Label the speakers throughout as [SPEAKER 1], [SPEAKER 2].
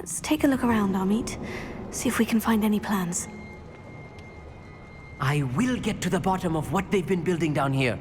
[SPEAKER 1] Let's take a look around, Amit. See if we can find any plans.
[SPEAKER 2] I will get to the bottom of what they've been building down here.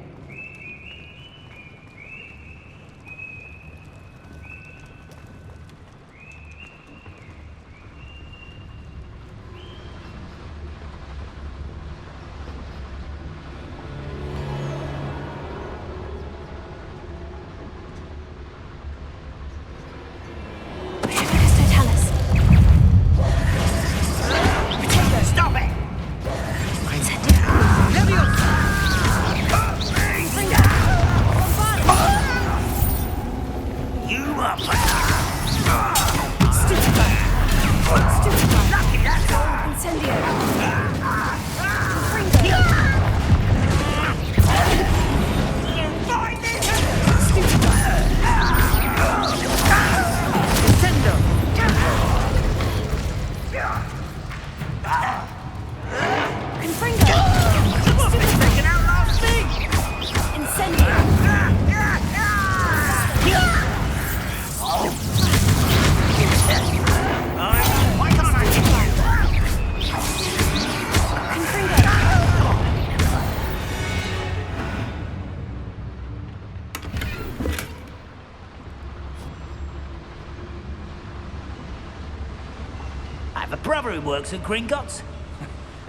[SPEAKER 3] Who works at Gringotts.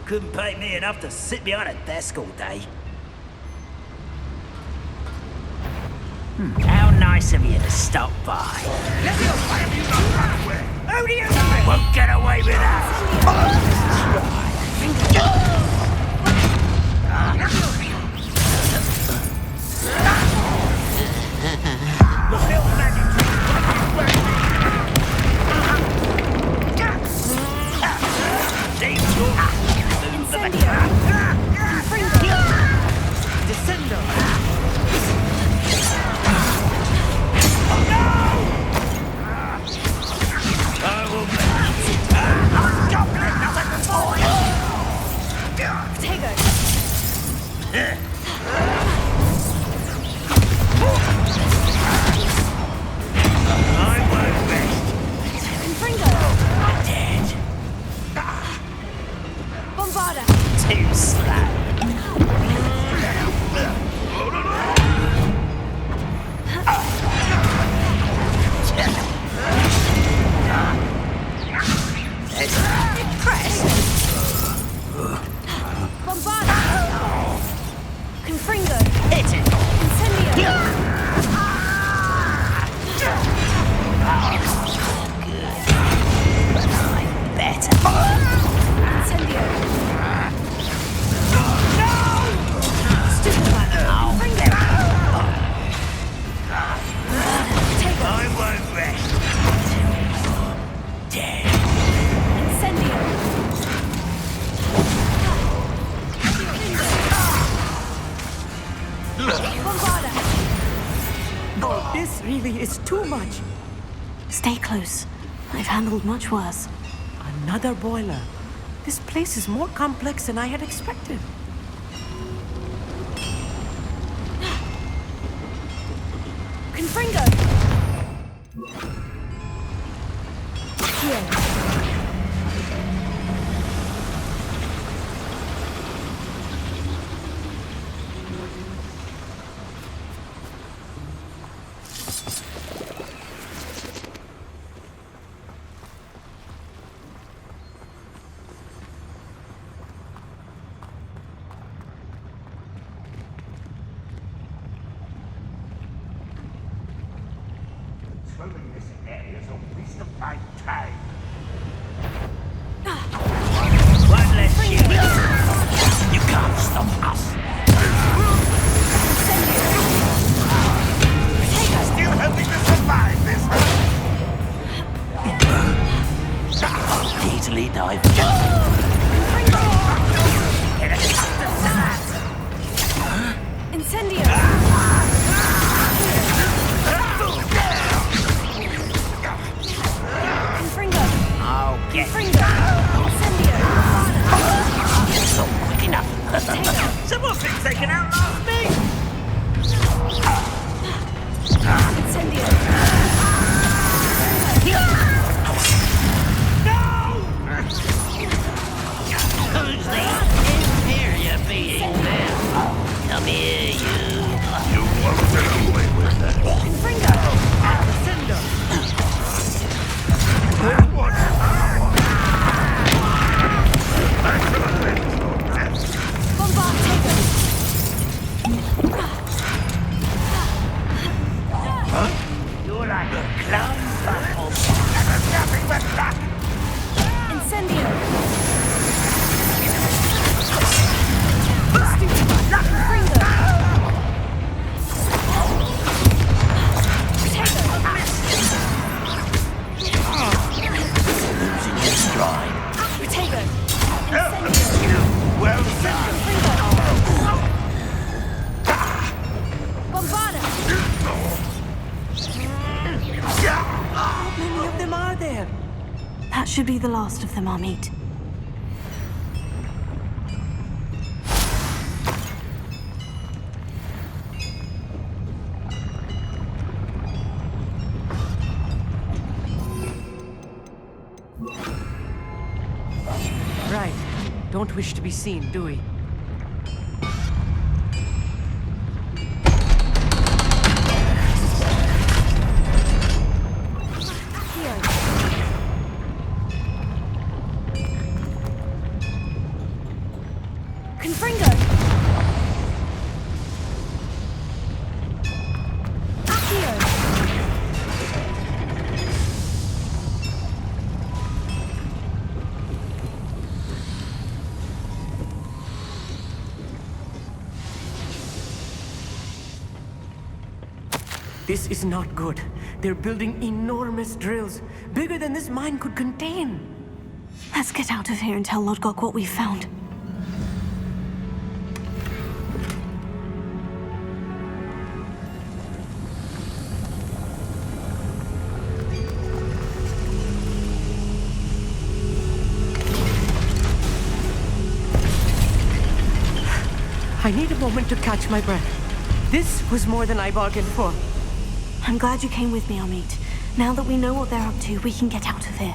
[SPEAKER 3] Couldn't pay me enough to sit behind a desk all day. How nice of you to stop by. Who do you think won't get away with that?
[SPEAKER 1] Much worse.
[SPEAKER 2] Another boiler. This place is more complex than I had expected.
[SPEAKER 1] Confringo! Here.
[SPEAKER 3] Someone thinks they can outlast me!
[SPEAKER 1] That should be the last of them, Amit.
[SPEAKER 2] Right. Don't wish to be seen, do we? This is not good. They're building enormous drills, bigger than this mine could contain.
[SPEAKER 1] Let's get out of here and tell Lodgok what we found.
[SPEAKER 2] I need a moment to catch my breath. This was more than I bargained for.
[SPEAKER 1] I'm glad you came with me, Amit. Now that we know what they're up to, we can get out of here.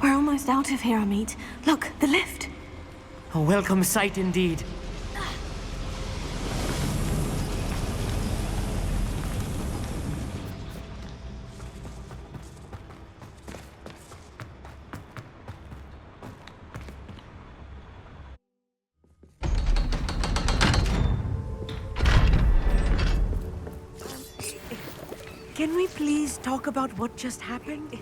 [SPEAKER 1] We're almost out of here, Amit. Look, the lift.
[SPEAKER 2] A welcome sight indeed. Can we please talk about what just happened?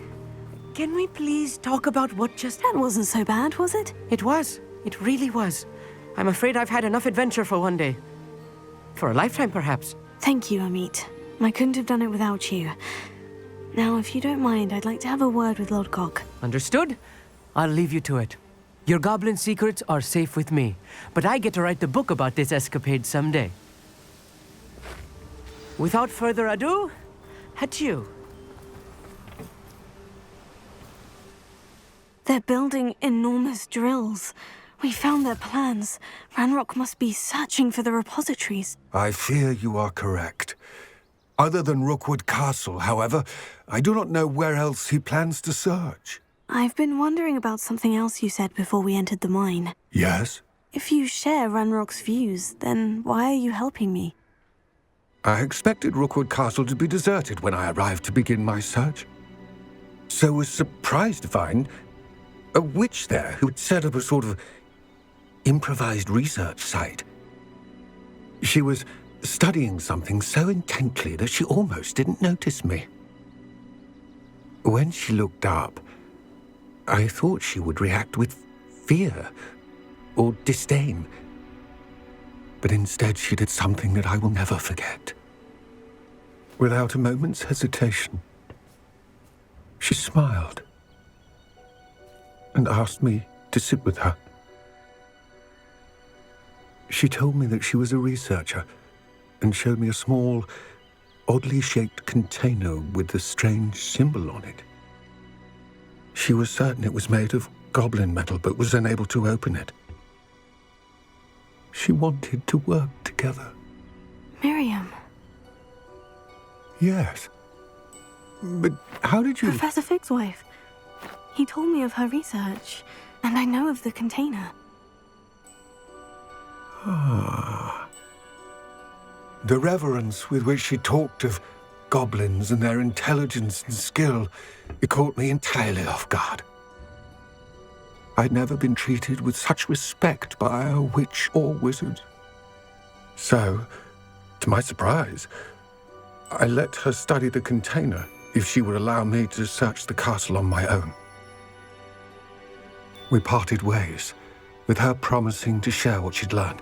[SPEAKER 2] Can we please talk about what just...
[SPEAKER 1] That wasn't so bad, was it?
[SPEAKER 2] It was. It really was. I'm afraid I've had enough adventure for one day. For a lifetime, perhaps.
[SPEAKER 1] Thank you, Amit. I couldn't have done it without you. Now, if you don't mind, I'd like to have a word with Lodgok.
[SPEAKER 2] Understood? I'll leave you to it. Your goblin secrets are safe with me, but I get to write the book about this escapade someday. Without further ado, adieu.
[SPEAKER 1] They're building enormous drills. We found their plans. Ranrock must be searching for the repositories.
[SPEAKER 4] I fear you are correct. Other than Rookwood Castle, however, I do not know where else he plans to search.
[SPEAKER 1] I've been wondering about something else you said before we entered the mine.
[SPEAKER 4] Yes?
[SPEAKER 1] If you share Ranrock's views, then why are you helping me?
[SPEAKER 4] I expected Rookwood Castle to be deserted when I arrived to begin my search. So was surprised to find a witch there who had set up a sort of improvised research site. She was studying something so intently that she almost didn't notice me. When she looked up, I thought she would react with fear or disdain. But instead she did something that I will never forget. Without a moment's hesitation, she smiled and asked me to sit with her. She told me that she was a researcher and showed me a small, oddly shaped container with a strange symbol on it. She was certain it was made of goblin metal, but was unable to open it. She wanted to work together.
[SPEAKER 1] Miriam.
[SPEAKER 4] Yes. But how did you...
[SPEAKER 1] Professor Fig's wife. He told me of her research, and I know of the container.
[SPEAKER 4] Ah. The reverence with which she talked of goblins and their intelligence and skill, it caught me entirely off guard. I'd never been treated with such respect by a witch or wizard. So, to my surprise, I let her study the container if she would allow me to search the castle on my own. We parted ways, with her promising to share what she'd learned.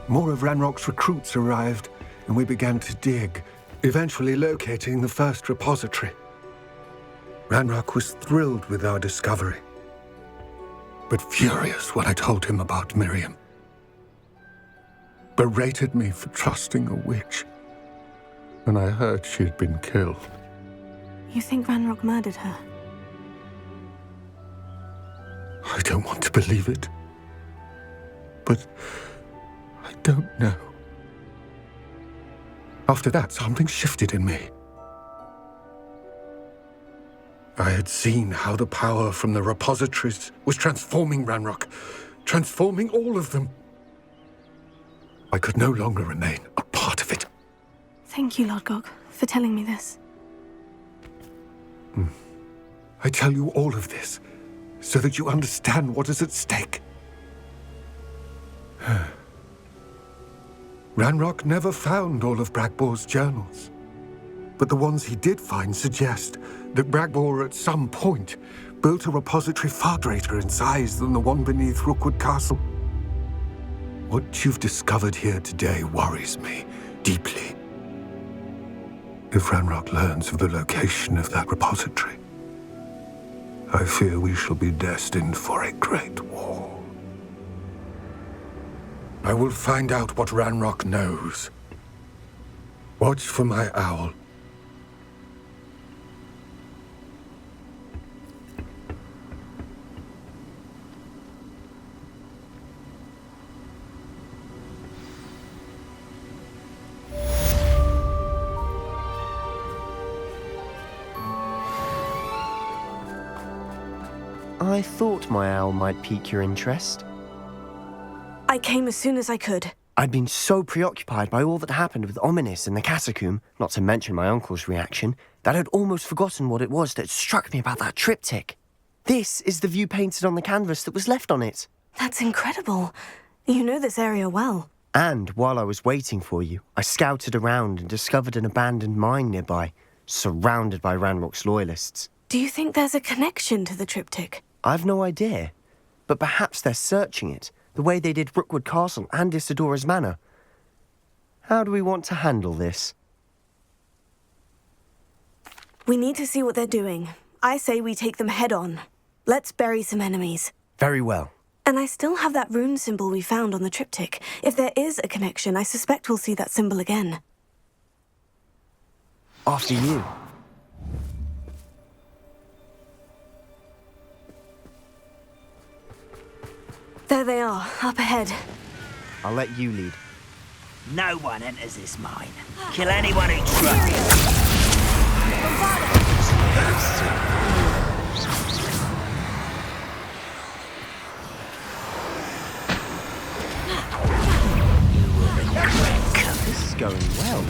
[SPEAKER 4] More of Ranrock's recruits arrived, and we began to dig, eventually locating the first repository. Ranrock was thrilled with our discovery, but furious when I told him about Miriam. Berated me for trusting a witch when I heard she had been killed.
[SPEAKER 1] You think Ranrock murdered her?
[SPEAKER 4] I don't want to believe it, but I don't know. After that, something shifted in me. I had seen how the power from the repositories was transforming Ranrock, transforming all of them. I could no longer remain a part of it.
[SPEAKER 1] Thank you, Lodgok, for telling me this.
[SPEAKER 4] I tell you all of this so that you understand what is at stake. Ranrock never found all of Bragbor's journals, but the ones he did find suggest that Bragbor at some point built a repository far greater in size than the one beneath Rookwood Castle. What you've discovered here today worries me deeply. If Ranrock learns of the location of that repository, I fear we shall be destined for a great war. I will find out what Ranrock knows. Watch for my owl.
[SPEAKER 5] I thought my owl might pique your interest.
[SPEAKER 1] I came as soon as I could.
[SPEAKER 5] I'd been so preoccupied by all that happened with Ominis and the catacomb, not to mention my uncle's reaction, that I'd almost forgotten what it was that struck me about that triptych. This is the view painted on the canvas that was left on it.
[SPEAKER 1] That's incredible. You know this area well.
[SPEAKER 5] And while I was waiting for you, I scouted around and discovered an abandoned mine nearby, surrounded by Ranrock's loyalists.
[SPEAKER 1] Do you think there's a connection to the triptych?
[SPEAKER 5] I've no idea, but perhaps they're searching it, the way they did Rookwood Castle and Isidora's Manor. How do we want to handle this?
[SPEAKER 1] We need to see what they're doing. I say we take them head on. Let's bury some enemies.
[SPEAKER 5] Very well.
[SPEAKER 1] And I still have that rune symbol we found on the triptych. If there is a connection, I suspect we'll see that symbol again.
[SPEAKER 5] After you.
[SPEAKER 1] There they are, up ahead.
[SPEAKER 5] I'll let you lead.
[SPEAKER 3] No one enters this mine. Kill anyone who tries.
[SPEAKER 5] This is going well.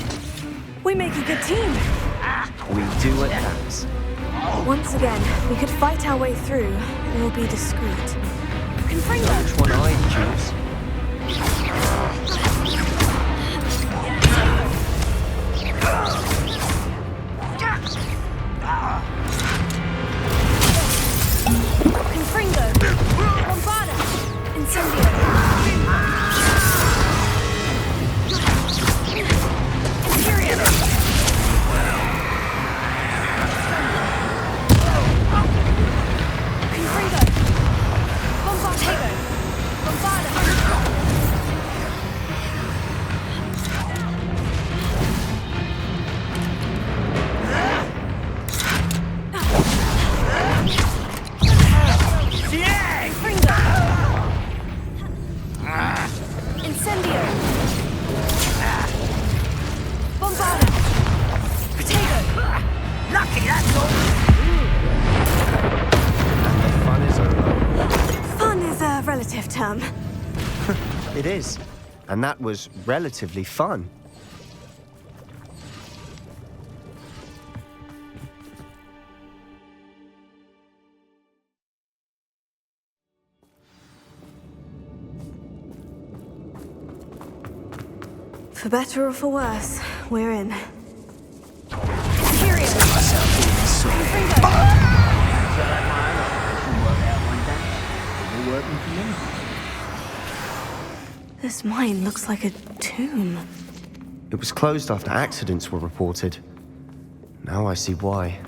[SPEAKER 1] We make a good team.
[SPEAKER 5] We do at that.
[SPEAKER 1] Once again, we could fight our way through, or be discreet.
[SPEAKER 5] Which one I'd choose?
[SPEAKER 1] Confringo! Bombarda! Incendio! Imperium! Confringo! Bombardego! Bombarda! Incendio! Bombarda! Potato!
[SPEAKER 3] Lucky, that's all.
[SPEAKER 5] And the fun is over.
[SPEAKER 1] Fun is a relative term.
[SPEAKER 5] It is. And that was relatively fun.
[SPEAKER 1] For better or for worse, we're in. Imperium! This mine looks like a tomb.
[SPEAKER 5] It was closed after accidents were reported. Now I see why.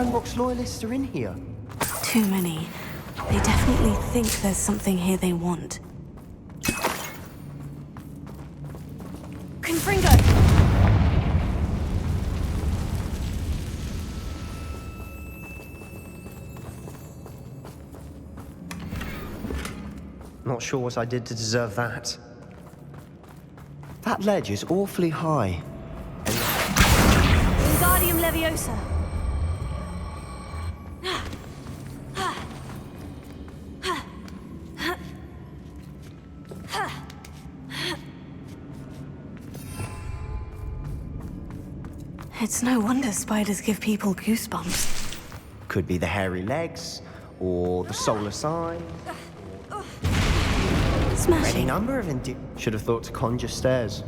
[SPEAKER 5] Ranrock's loyalists are in here?
[SPEAKER 1] Too many. They definitely think there's something here they want. Confringo!
[SPEAKER 5] Not sure what I did to deserve that. That ledge is awfully high.
[SPEAKER 1] Wingardium Leviosa! It's no wonder spiders give people goosebumps.
[SPEAKER 5] Could be the hairy legs, or the solar sign. Any
[SPEAKER 1] Smashing.
[SPEAKER 5] number of should have thought to conjure stairs.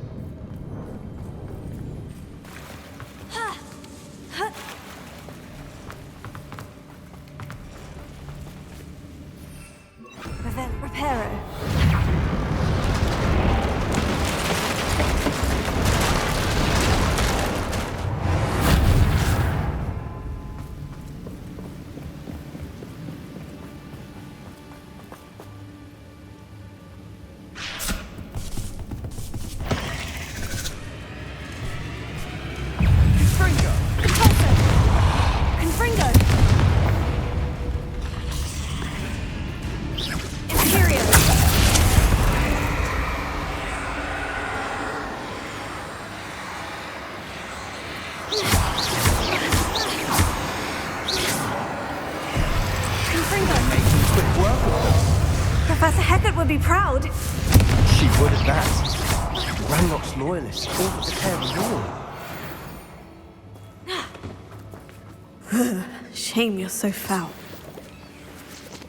[SPEAKER 1] Reparo. Professor Hecat would be proud.
[SPEAKER 5] She would at that. Ranrock's loyalists all but declare war.
[SPEAKER 1] Shame you're so foul.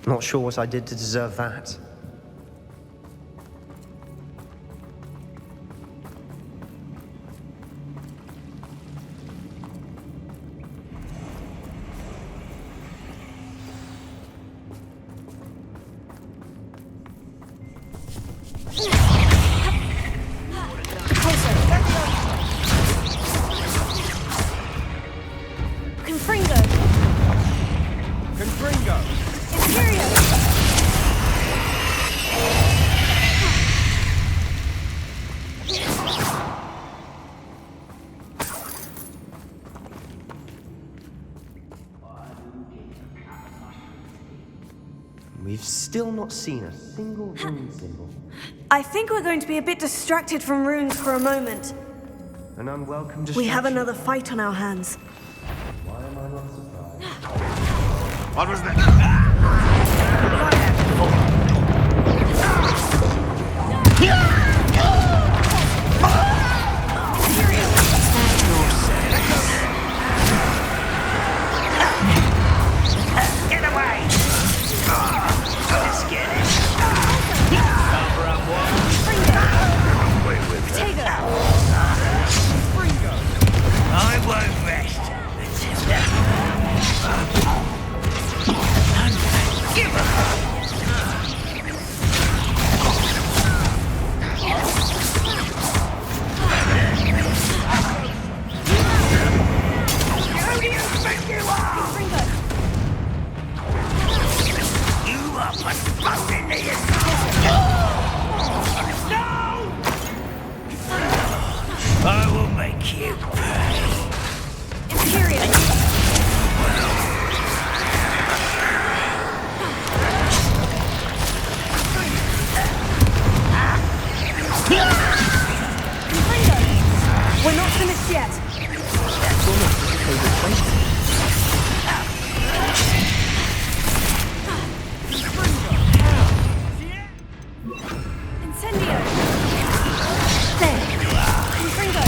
[SPEAKER 5] Not sure what I did to deserve that. We've still not seen a single rune symbol.
[SPEAKER 1] I think we're going to be a bit distracted from runes for a moment.
[SPEAKER 5] An unwelcome distraction.
[SPEAKER 1] We have another fight on our hands.
[SPEAKER 5] Why am I not surprised?
[SPEAKER 6] What was that?
[SPEAKER 3] Get away! Let's get it. Cover up I won't rest until give up. Who do you think you are? You are postponing the No! I will make you pay.
[SPEAKER 1] Imperial! We're not finished yet.
[SPEAKER 5] That's almost as if they replaced it.
[SPEAKER 1] Incendio! There. Confringo!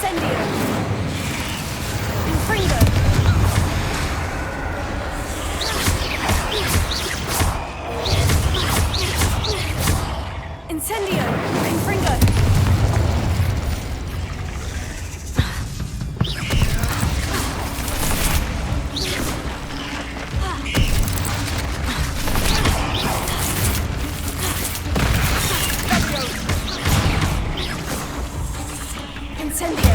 [SPEAKER 1] Incendio! Infringo! Incendio! Infringo! Incendio!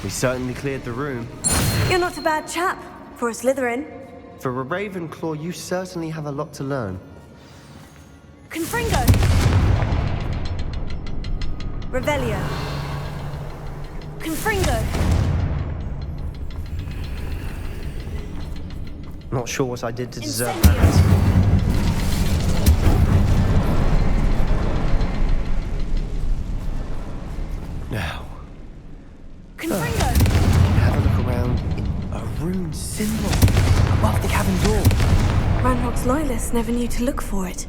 [SPEAKER 5] We certainly cleared the room.
[SPEAKER 1] You're not a bad chap for a Slytherin.
[SPEAKER 5] For a Ravenclaw, you certainly have a lot to learn.
[SPEAKER 1] Confringo! Revelio! Confringo!
[SPEAKER 5] Not sure what I did to deserve
[SPEAKER 1] Incendio!
[SPEAKER 5] that. Now,
[SPEAKER 1] Confringo!
[SPEAKER 5] have a look around in a rune symbol above the cabin door.
[SPEAKER 1] Ranrock's loyalists never knew to look for it.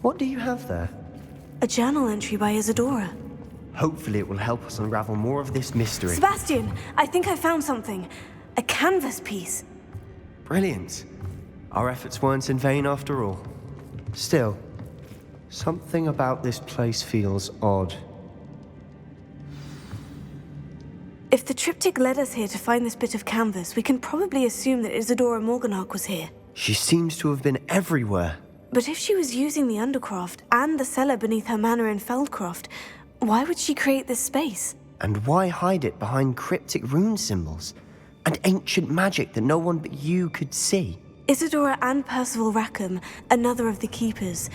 [SPEAKER 5] What do you have there?
[SPEAKER 1] A journal entry by Isadora.
[SPEAKER 5] Hopefully it will help us unravel more of this mystery.
[SPEAKER 1] Sebastian, I think I found something. A canvas piece.
[SPEAKER 5] Brilliant. Our efforts weren't in vain after all. Still, something about this place feels odd.
[SPEAKER 1] If the triptych led us here to find this bit of canvas, we can probably assume that Isadora Morganach was here.
[SPEAKER 5] She seems to have been everywhere.
[SPEAKER 1] But if she was using the Undercroft and the cellar beneath her manor in Feldcroft, why would she create this space?
[SPEAKER 5] And why hide it behind cryptic rune symbols? And ancient magic that no one but you could see?
[SPEAKER 1] Isadora and Percival Rackham, another of the Keepers,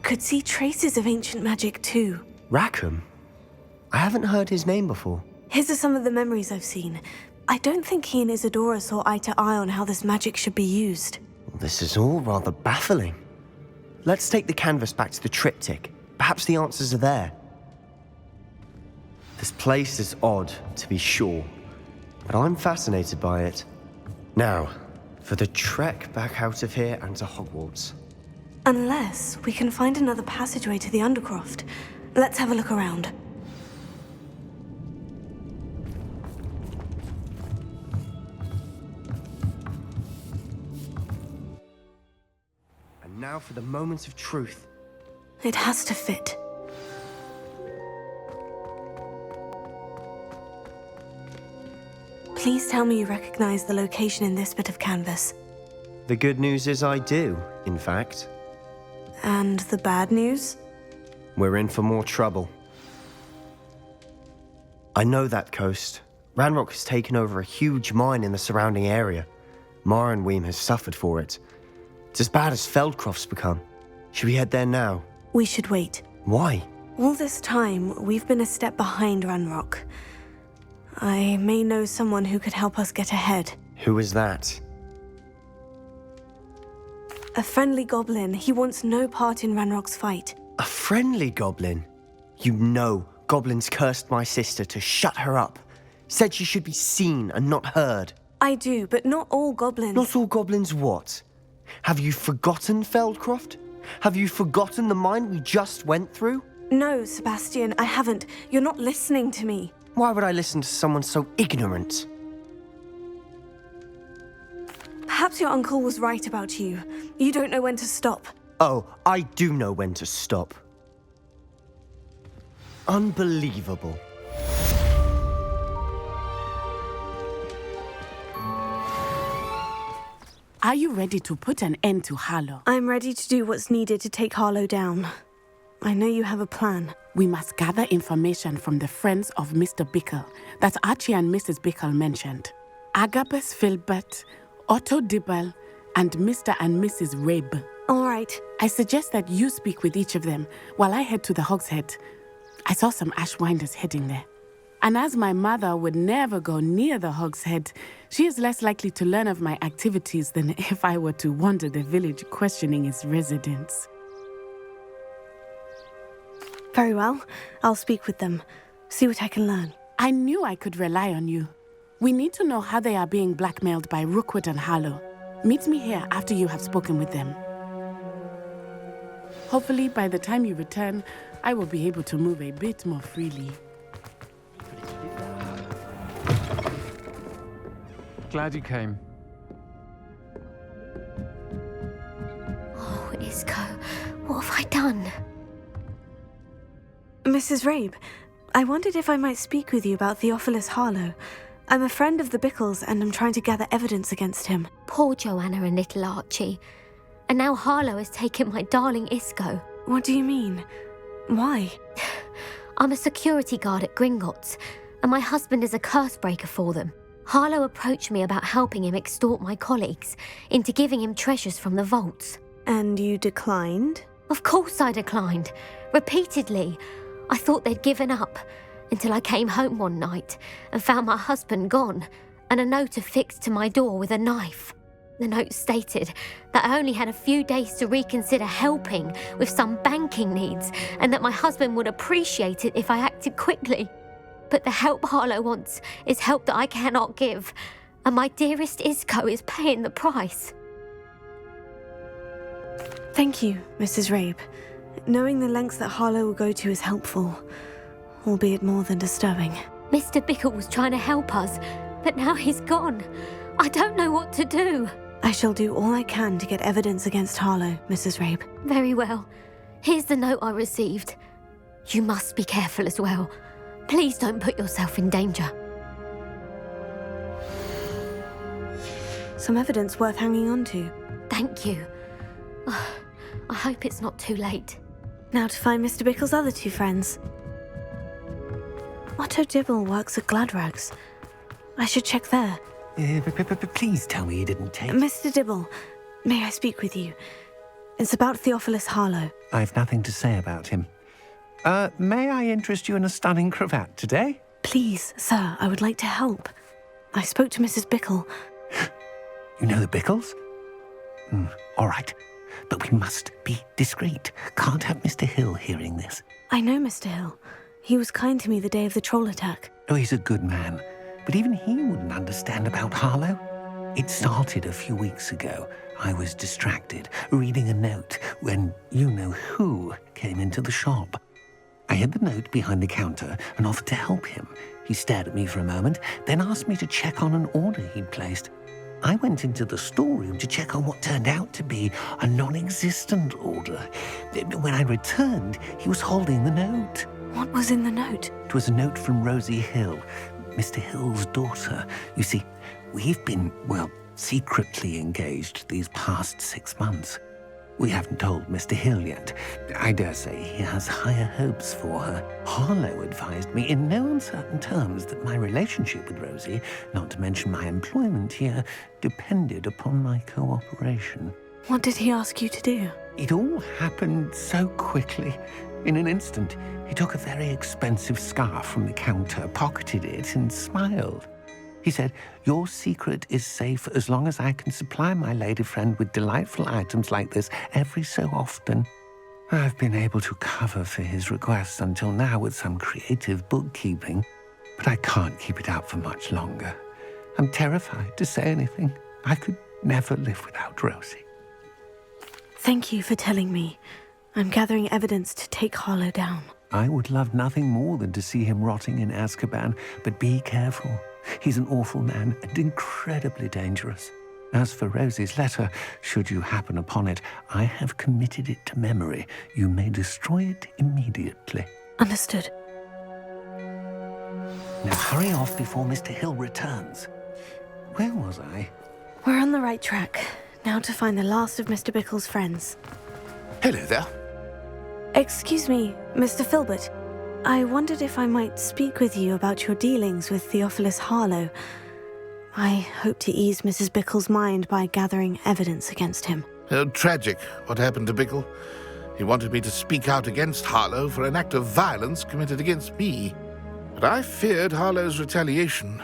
[SPEAKER 1] could see traces of ancient magic too.
[SPEAKER 5] Rackham? I haven't heard his name before.
[SPEAKER 1] His are some of the memories I've seen. I don't think he and Isadora saw eye to eye on how this magic should be used.
[SPEAKER 5] This is all rather baffling. Let's take the canvas back to the triptych. Perhaps the answers are there. This place is odd, to be sure, but I'm fascinated by it. Now, for the trek back out of here and to Hogwarts.
[SPEAKER 1] Unless we can find another passageway to the Undercroft. Let's have a look around.
[SPEAKER 5] And now for the moment of truth.
[SPEAKER 1] It has to fit. Please tell me you recognize the location in this bit of canvas.
[SPEAKER 5] The good news is I do, in fact.
[SPEAKER 1] And the bad news?
[SPEAKER 5] We're in for more trouble. I know that coast. Ranrock has taken over a huge mine in the surrounding area. Marrenweem has suffered for it. It's as bad as Feldcroft's become. Should we head there now?
[SPEAKER 1] We should wait.
[SPEAKER 5] Why?
[SPEAKER 1] All this time, we've been a step behind Ranrock. I may know someone who could help us get ahead.
[SPEAKER 5] Who is that?
[SPEAKER 1] A friendly goblin. He wants no part in Ranrock's fight.
[SPEAKER 5] A friendly goblin? You know goblins cursed my sister to shut her up. Said she should be seen and not heard.
[SPEAKER 1] I do, but not all goblins.
[SPEAKER 5] Not all goblins what? Have you forgotten Feldcroft? Have you forgotten the mine we just went through?
[SPEAKER 1] No, Sebastian, I haven't. You're not listening to me.
[SPEAKER 5] Why would I listen to someone so ignorant?
[SPEAKER 1] Perhaps your uncle was right about you. You don't know when to stop.
[SPEAKER 5] Oh, I do know when to stop. Unbelievable.
[SPEAKER 6] Are you ready to put an end to Harlow?
[SPEAKER 1] I'm ready to do what's needed to take Harlow down. I know you have a plan.
[SPEAKER 6] We must gather information from the friends of Mr. Bickle that Archie and Mrs. Bickle mentioned. Agabus Filbert, Otto Dibble, and Mr. and Mrs. Rabe.
[SPEAKER 1] All right.
[SPEAKER 6] I suggest that you speak with each of them while I head to the Hogshead. I saw some Ashwinders heading there. And as my mother would never go near the Hog's Head, she is less likely to learn of my activities than if I were to wander the village questioning its residents.
[SPEAKER 1] Very well. I'll speak with them. See what I can learn.
[SPEAKER 6] I knew I could rely on you. We need to know how they are being blackmailed by Rookwood and Harlow. Meet me here after you have spoken with them. Hopefully, by the time you return, I will be able to move a bit more freely.
[SPEAKER 7] Glad you came.
[SPEAKER 8] Oh, Isco, what have I done?
[SPEAKER 1] Mrs. Rabe, I wondered if I might speak with you about Theophilus Harlow. I'm a friend of the Bickles and I'm trying to gather evidence against him.
[SPEAKER 8] Poor Joanna and little Archie. And now Harlow has taken my darling Isco.
[SPEAKER 1] What do you mean? Why?
[SPEAKER 8] I'm a security guard at Gringotts, and my husband is a curse breaker for them. Harlow approached me about helping him extort my colleagues into giving him treasures from the vaults.
[SPEAKER 1] And you declined?
[SPEAKER 8] Of course I declined. Repeatedly. I thought they'd given up, until I came home one night and found my husband gone, and a note affixed to my door with a knife. The note stated that I only had a few days to reconsider helping with some banking needs, and that my husband would appreciate it if I acted quickly. But the help Harlow wants is help that I cannot give, and my dearest Isco is paying the price.
[SPEAKER 1] Thank you, Mrs. Rabe. Knowing the lengths that Harlow will go to is helpful, albeit more than disturbing.
[SPEAKER 8] Mr. Bickle was trying to help us, but now he's gone. I don't know what to do.
[SPEAKER 1] I shall do all I can to get evidence against Harlow, Mrs. Rabe.
[SPEAKER 8] Very well. Here's the note I received. You must be careful as well. Please don't put yourself in danger.
[SPEAKER 1] Some evidence worth hanging on to.
[SPEAKER 8] Thank you. I hope it's not too late.
[SPEAKER 1] Now to find Mr. Bickle's other two friends. Otto Dibble works at Gladrags. I should check there.
[SPEAKER 9] Please tell me you didn't take...
[SPEAKER 1] Mr. Dibble, may I speak with you? It's about Theophilus Harlow.
[SPEAKER 9] I've nothing to say about him. May I interest you in a stunning cravat today?
[SPEAKER 1] Please, sir, I would like to help. I spoke to Mrs. Bickle.
[SPEAKER 9] You know the Bickles? All right. But we must be discreet. Can't have Mr. Hill hearing this.
[SPEAKER 1] I know Mr. Hill. He was kind to me the day of the troll attack.
[SPEAKER 9] Oh, he's a good man. But even he wouldn't understand about Harlow. It started a few weeks ago. I was distracted, reading a note, when you-know-who came into the shop. I hid the note behind the counter and offered to help him. He stared at me for a moment, then asked me to check on an order he'd placed. I went into the storeroom to check on what turned out to be a non-existent order. When I returned, he was holding the note.
[SPEAKER 1] What was in the note?
[SPEAKER 9] It was a note from Rosie Hill, Mr. Hill's daughter. You see, we've been, secretly engaged these past 6 months. We haven't told Mr. Hill yet. I dare say he has higher hopes for her. Harlow advised me in no uncertain terms that my relationship with Rosie, not to mention my employment here, depended upon my cooperation.
[SPEAKER 1] What did he ask you to do?
[SPEAKER 9] It all happened so quickly. In an instant, he took a very expensive scarf from the counter, pocketed it, and smiled. He said, "Your secret is safe as long as I can supply my lady friend with delightful items like this every so often." I've been able to cover for his requests until now with some creative bookkeeping, but I can't keep it up for much longer. I'm terrified to say anything. I could never live without Rosie.
[SPEAKER 1] Thank you for telling me. I'm gathering evidence to take Harlow down.
[SPEAKER 9] I would love nothing more than to see him rotting in Azkaban, but be careful. He's an awful man and incredibly dangerous. As for Rosie's letter, should you happen upon it, I have committed it to memory. You may destroy it immediately.
[SPEAKER 1] Understood.
[SPEAKER 9] Now hurry off before Mr. Hill returns. Where was I?
[SPEAKER 1] We're on the right track. Now to find the last of Mr. Bickle's friends.
[SPEAKER 10] Hello there.
[SPEAKER 1] Excuse me, Mr. Filbert. I wondered if I might speak with you about your dealings with Theophilus Harlow. I hope to ease Mrs. Bickle's mind by gathering evidence against him.
[SPEAKER 10] Tragic, what happened to Bickle. He wanted me to speak out against Harlow for an act of violence committed against me. But I feared Harlow's retaliation,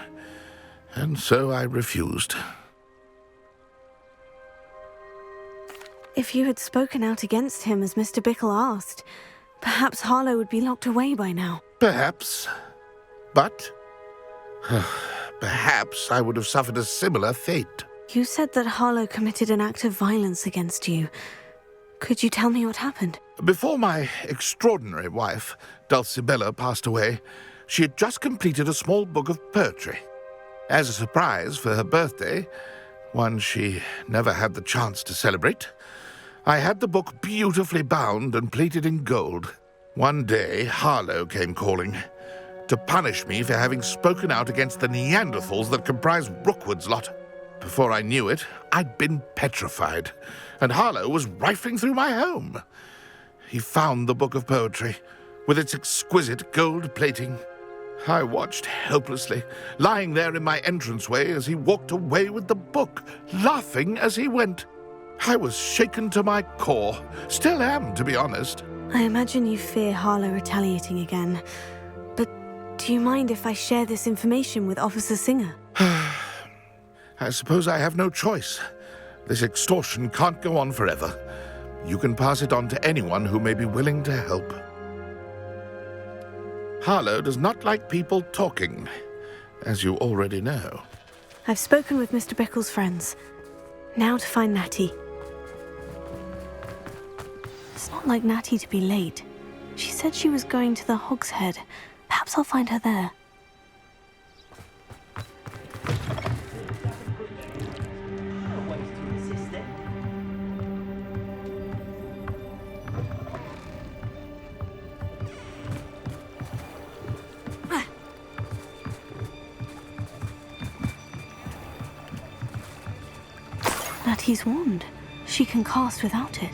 [SPEAKER 10] and so I refused.
[SPEAKER 1] If you had spoken out against him as Mr. Bickle asked, perhaps Harlow would be locked away by now.
[SPEAKER 10] Perhaps. But perhaps I would have suffered a similar fate.
[SPEAKER 1] You said that Harlow committed an act of violence against you. Could you tell me what happened?
[SPEAKER 10] Before my extraordinary wife, Dulcibella, passed away, she had just completed a small book of poetry. As a surprise for her birthday, one she never had the chance to celebrate, I had the book beautifully bound and plated in gold. One day, Harlow came calling to punish me for having spoken out against the Neanderthals that comprise Rookwood's lot. Before I knew it, I'd been petrified, and Harlow was rifling through my home. He found the book of poetry, with its exquisite gold plating. I watched helplessly, lying there in my entranceway as he walked away with the book, laughing as he went. I was shaken to my core. Still am, to be honest.
[SPEAKER 1] I imagine you fear Harlow retaliating again. But do you mind if I share this information with Officer Singer?
[SPEAKER 10] I suppose I have no choice. This extortion can't go on forever. You can pass it on to anyone who may be willing to help. Harlow does not like people talking, as you already know.
[SPEAKER 1] I've spoken with Mr. Bickle's friends. Now to find Natty. It's not like Natty to be late. She said she was going to the Hog's Head. Perhaps I'll find her there. Natty's wand. She can cast without it.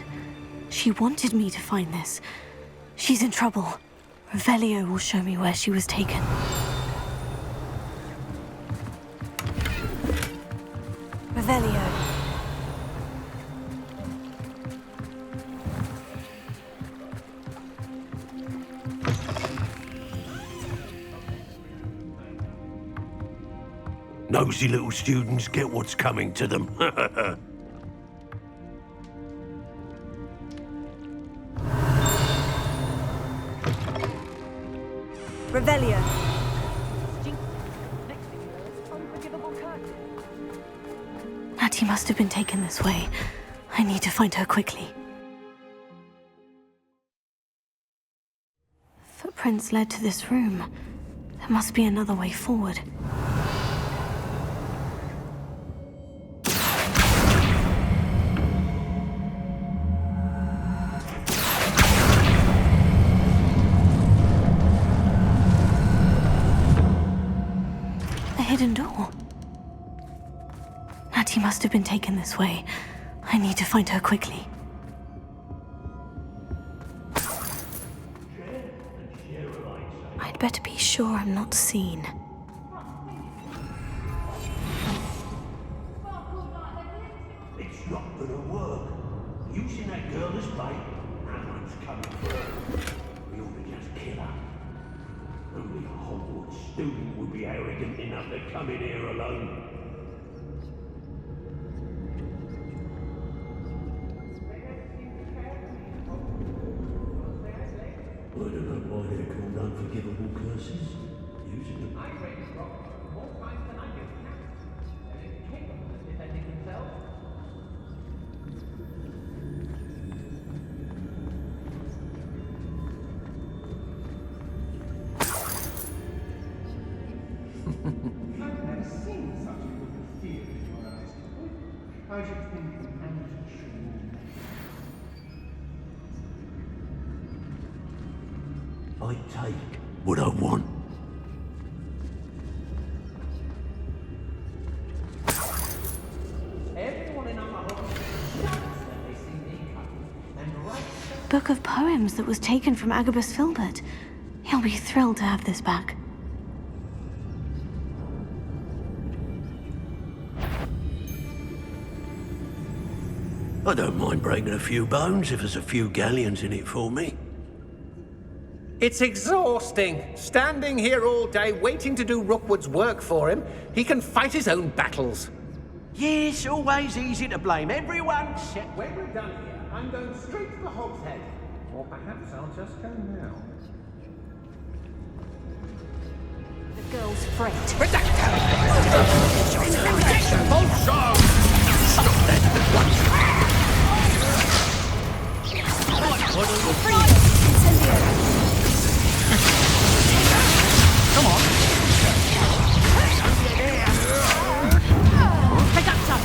[SPEAKER 1] She wanted me to find this. She's in trouble. Revelio will show me where she was taken. Revelio.
[SPEAKER 7] Nosy little students get what's coming to them.
[SPEAKER 1] Revelio. Natty must have been taken this way. I need to find her quickly. Footprints led to this room. There must be another way forward. Hidden door. Natty must have been taken this way. I need to find her quickly. I'd better be sure I'm not seen.
[SPEAKER 7] It's not gonna work. Using that girl as bait, everyone's coming for her. We ought to just kill her. Only a Hogwarts student would be arrogant enough to come in here alone. I don't know why they're called unforgivable curses. Using them. I raise rocks more times than I do cats. They're incapable of defending themselves.
[SPEAKER 11] I've never seen such a look of fear in your eyes. I should think the manager should know.
[SPEAKER 7] I take what I want.
[SPEAKER 11] Everyone in our home shouts when they see me coming, and right.
[SPEAKER 1] Book of poems that was taken from Agabus Filbert. He'll be thrilled to have this back.
[SPEAKER 7] I don't mind breaking a few bones if there's a few galleons in it for me.
[SPEAKER 9] It's exhausting. Standing here all day waiting to do Rookwood's work for him. He can fight his own battles.
[SPEAKER 7] Yes, always easy to blame everyone except...
[SPEAKER 11] When we're done here, I'm going straight to the Hog's Head. Or perhaps I'll just go now.
[SPEAKER 8] The girl's friend.
[SPEAKER 7] Come on.
[SPEAKER 8] Pick up some.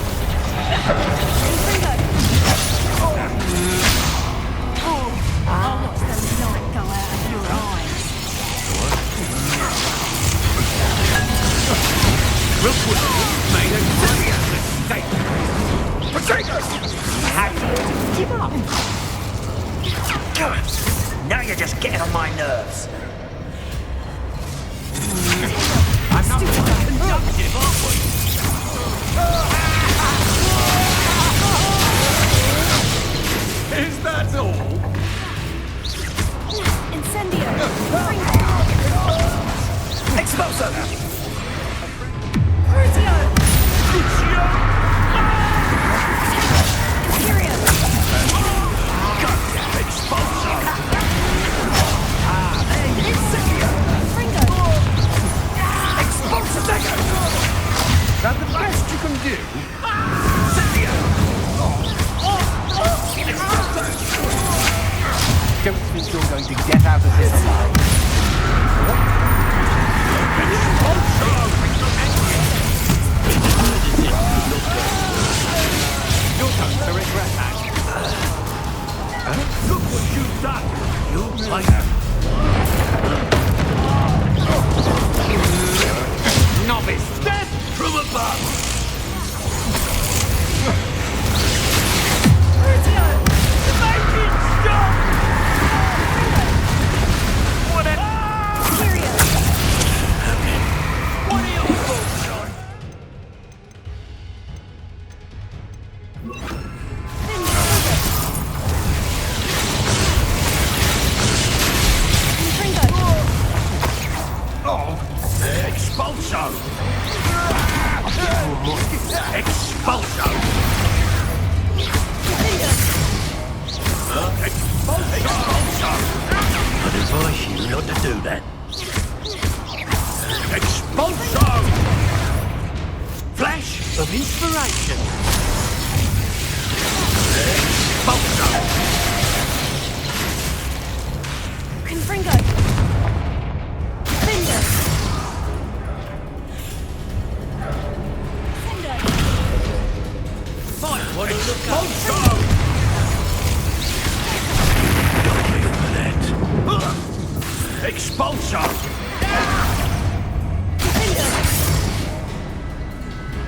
[SPEAKER 8] Watch the light go out of your eyes.
[SPEAKER 7] Rookwood made a brilliant mistake. Potatoes! How do you give up? Now you're just getting on my nerves. I'm not conductive, aren't we? Is that all?
[SPEAKER 8] Incendio.
[SPEAKER 7] Expulso!
[SPEAKER 9] That the best you can do? Don't think you're going to get out of this alive. Your turn to regret that.
[SPEAKER 7] Look what you've done! You liar! Novice! Death from above! Expulso! Expulso! Expulso! I'd advise you not to do that. Expulso! Flash of inspiration! Expulso!
[SPEAKER 8] Confringo.
[SPEAKER 7] What a look up! Don't be for that. Expulso!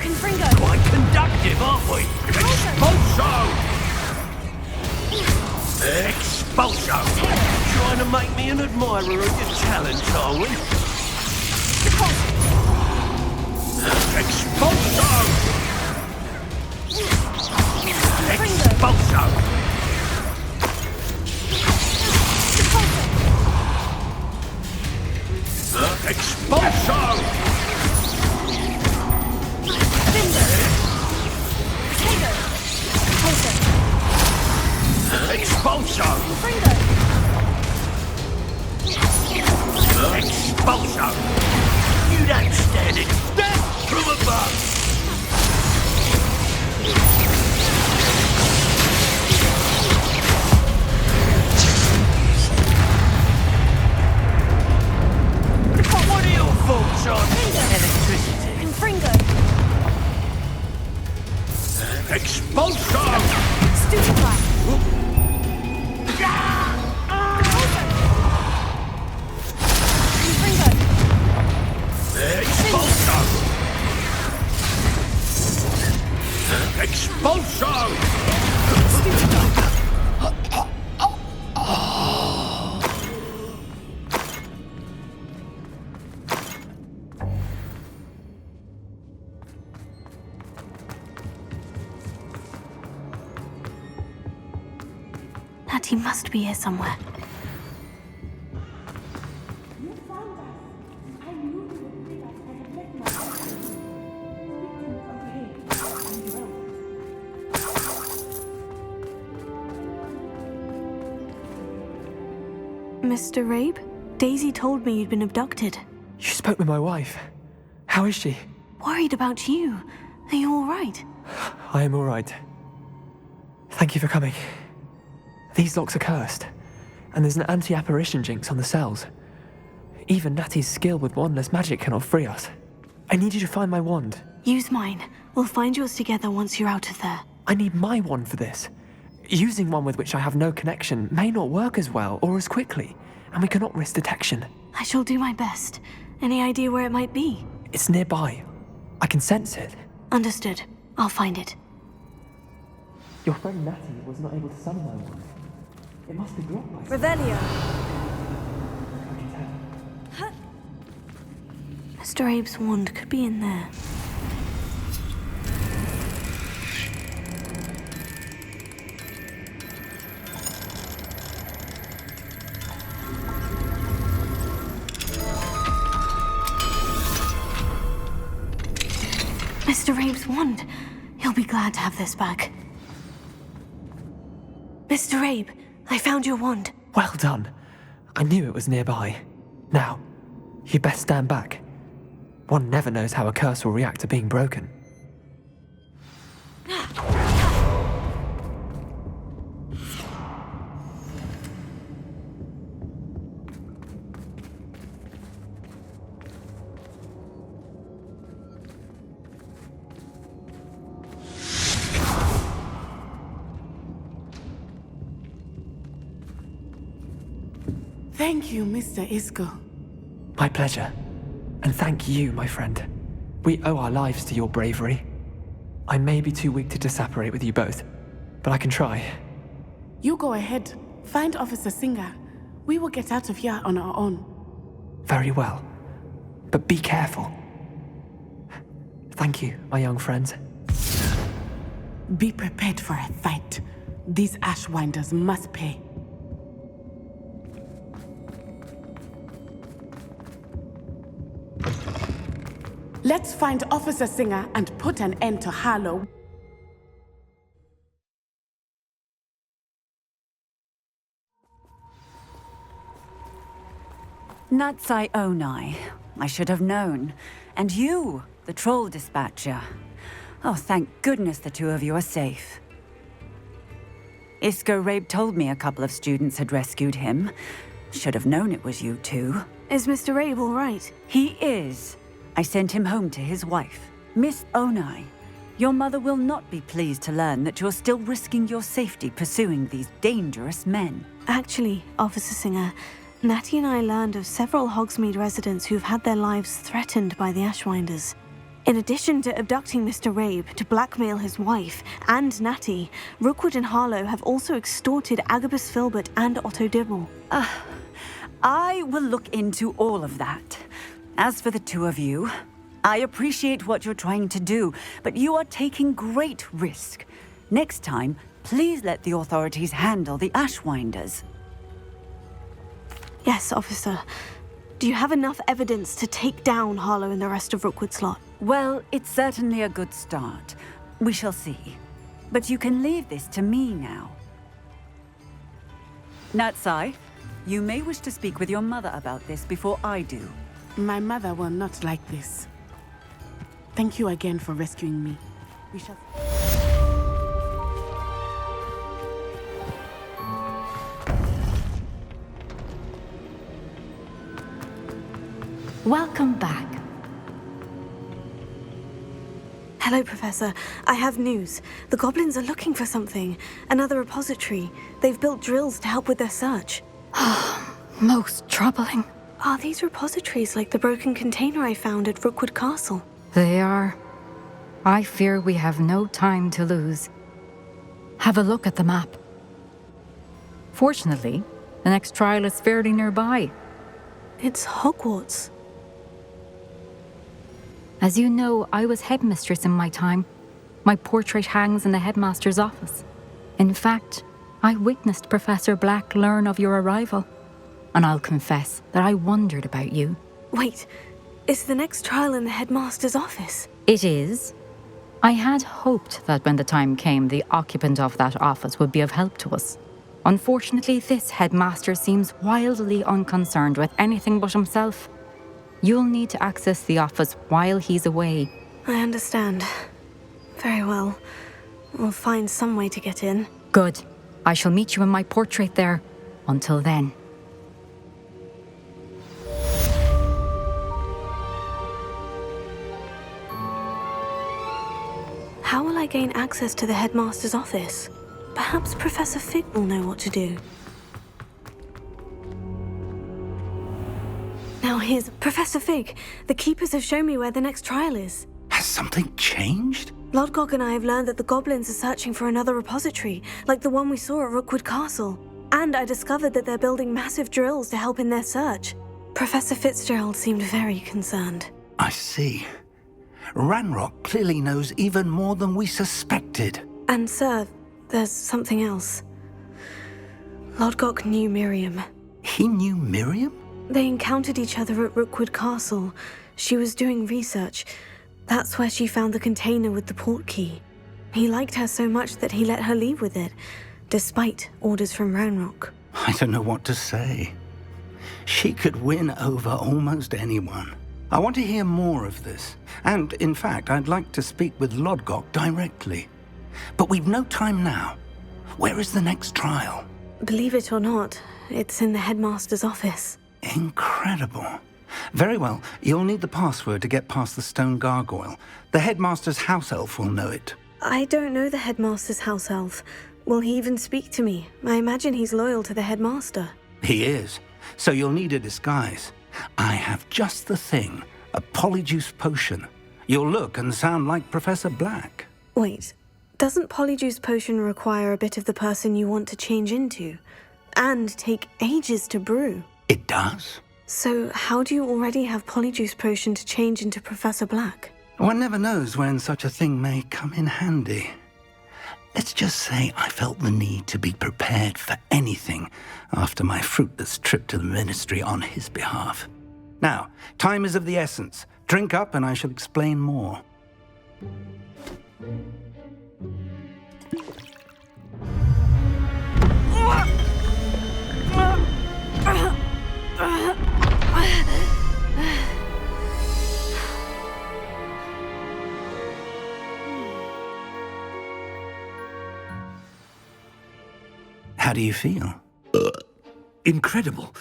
[SPEAKER 8] Confringo.
[SPEAKER 7] Quite conductive, aren't we? Expulso! Expulso! Trying to make me an admirer of your talent, are we? Expulso! Expulso! Expulso! Expulso! Expulso! You don't stand it! Death from above! What are your thoughts on electricity?
[SPEAKER 8] Confringo.
[SPEAKER 7] Expulso!
[SPEAKER 8] Stupefy. Confringo.
[SPEAKER 7] Expulso! Expulso!
[SPEAKER 1] He must be here somewhere. Mr. Rabe? Daisy told me you'd been abducted.
[SPEAKER 12] You spoke with my wife. How is she?
[SPEAKER 1] Worried about you. Are you all right?
[SPEAKER 12] I am all right. Thank you for coming. These locks are cursed, and there's an anti-apparition jinx on the cells. Even Natty's skill with wandless magic cannot free us. I need you to find my wand.
[SPEAKER 1] Use mine. We'll find yours together once you're out of there.
[SPEAKER 12] I need my wand for this. Using one with which I have no connection may not work as well or as quickly, and we cannot risk detection.
[SPEAKER 1] I shall do my best. Any idea where it might be?
[SPEAKER 12] It's nearby. I can sense it.
[SPEAKER 1] Understood. I'll find it.
[SPEAKER 12] Your friend Natty was not able to summon my wand. It must be blocked by
[SPEAKER 1] Revelio.
[SPEAKER 12] I can tell.
[SPEAKER 1] Mr. Abe's wand could be in there. Mr. Abe's wand. He'll be glad to have this back. Mr. Abe, I found your wand.
[SPEAKER 12] Well done. I knew it was nearby. Now, you best stand back. One never knows how a curse will react to being broken.
[SPEAKER 6] Thank you, Mr. Isco.
[SPEAKER 12] My pleasure. And thank you, my friend. We owe our lives to your bravery. I may be too weak to disapparate with you both, but I can try.
[SPEAKER 6] You go ahead. Find Officer Singer. We will get out of here on our own.
[SPEAKER 12] Very well. But be careful. Thank you, my young friends.
[SPEAKER 6] Be prepared for a fight. These Ashwinders must pay. Let's find Officer Singer and put an end to Harlow.
[SPEAKER 13] Natsai Onai. I should have known. And you, the troll dispatcher. Oh, thank goodness the two of you are safe. Isco Rabe told me a couple of students had rescued him. Should have known it was you two.
[SPEAKER 1] Is Mr. Rabe all right?
[SPEAKER 13] He is. I sent him home to his wife. Miss Onai, your mother will not be pleased to learn that you're still risking your safety pursuing these dangerous men.
[SPEAKER 1] Actually, Officer Singer, Natty and I learned of several Hogsmeade residents who've had their lives threatened by the Ashwinders. In addition to abducting Mr. Rabe to blackmail his wife and Natty, Rookwood and Harlow have also extorted Agabus Filbert and Otto Dibble.
[SPEAKER 13] I will look into all of that. As for the two of you, I appreciate what you're trying to do, but you are taking great risk. Next time, please let the authorities handle the Ashwinders.
[SPEAKER 1] Yes, officer. Do you have enough evidence to take down Harlow and the rest of Rookwood's lot?
[SPEAKER 13] Well, it's certainly a good start. We shall see. But you can leave this to me now. Natsai, you may wish to speak with your mother about this before I do.
[SPEAKER 6] My mother will not like this. Thank you again for rescuing me. We shall...
[SPEAKER 14] Welcome back.
[SPEAKER 1] Hello, Professor. I have news. The goblins are looking for something. Another repository. They've built drills to help with their search.
[SPEAKER 14] Most troubling.
[SPEAKER 1] Are these repositories like the broken container I found at Rookwood Castle?
[SPEAKER 14] They are. I fear we have no time to lose. Have a look at the map. Fortunately, the next trial is fairly nearby.
[SPEAKER 1] It's Hogwarts.
[SPEAKER 14] As you know, I was headmistress in my time. My portrait hangs in the headmaster's office. In fact, I witnessed Professor Black learn of your arrival. And I'll confess that I wondered about you.
[SPEAKER 1] Wait, is the next trial in the headmaster's office?
[SPEAKER 14] It is. I had hoped that when the time came, the occupant of that office would be of help to us. Unfortunately, this headmaster seems wildly unconcerned with anything but himself. You'll need to access the office while he's away.
[SPEAKER 1] I understand. Very well. We'll find some way to get in.
[SPEAKER 14] Good. I shall meet you in my portrait there. Until then.
[SPEAKER 1] How will I gain access to the headmaster's office? Perhaps Professor Fig will know what to do. Now here's Professor Fig. The keepers have shown me where the next trial is.
[SPEAKER 3] Has something changed?
[SPEAKER 1] Lodgok and I have learned that the goblins are searching for another repository, like the one we saw at Rookwood Castle. And I discovered that they're building massive drills to help in their search. Professor Fitzgerald seemed very concerned.
[SPEAKER 3] I see. Ranrock clearly knows even more than we suspected.
[SPEAKER 1] And sir, there's something else. Lodgok knew Miriam.
[SPEAKER 3] He knew Miriam?
[SPEAKER 1] They encountered each other at Rookwood Castle. She was doing research. That's where she found the container with the port key. He liked her so much that he let her leave with it, despite orders from Ranrock.
[SPEAKER 3] I don't know what to say. She could win over almost anyone. I want to hear more of this. And, in fact, I'd like to speak with Lodgok directly. But we've no time now. Where is the next trial?
[SPEAKER 1] Believe it or not, it's in the headmaster's office.
[SPEAKER 3] Incredible. Very well. You'll need the password to get past the stone gargoyle. The headmaster's house elf will know it.
[SPEAKER 1] I don't know the headmaster's house elf. Will he even speak to me? I imagine he's loyal to the headmaster.
[SPEAKER 3] He is. So you'll need a disguise. I have just the thing. A Polyjuice potion. You'll look and sound like Professor Black.
[SPEAKER 1] Wait, doesn't Polyjuice potion require a bit of the person you want to change into? And take ages to brew?
[SPEAKER 3] It does.
[SPEAKER 1] So how do you already have Polyjuice potion to change into Professor Black?
[SPEAKER 3] One never knows when such a thing may come in handy. Let's just say I felt the need to be prepared for anything after my fruitless trip to the ministry on his behalf. Now, time is of the essence. Drink up and I shall explain more. How do you feel?
[SPEAKER 15] Incredible.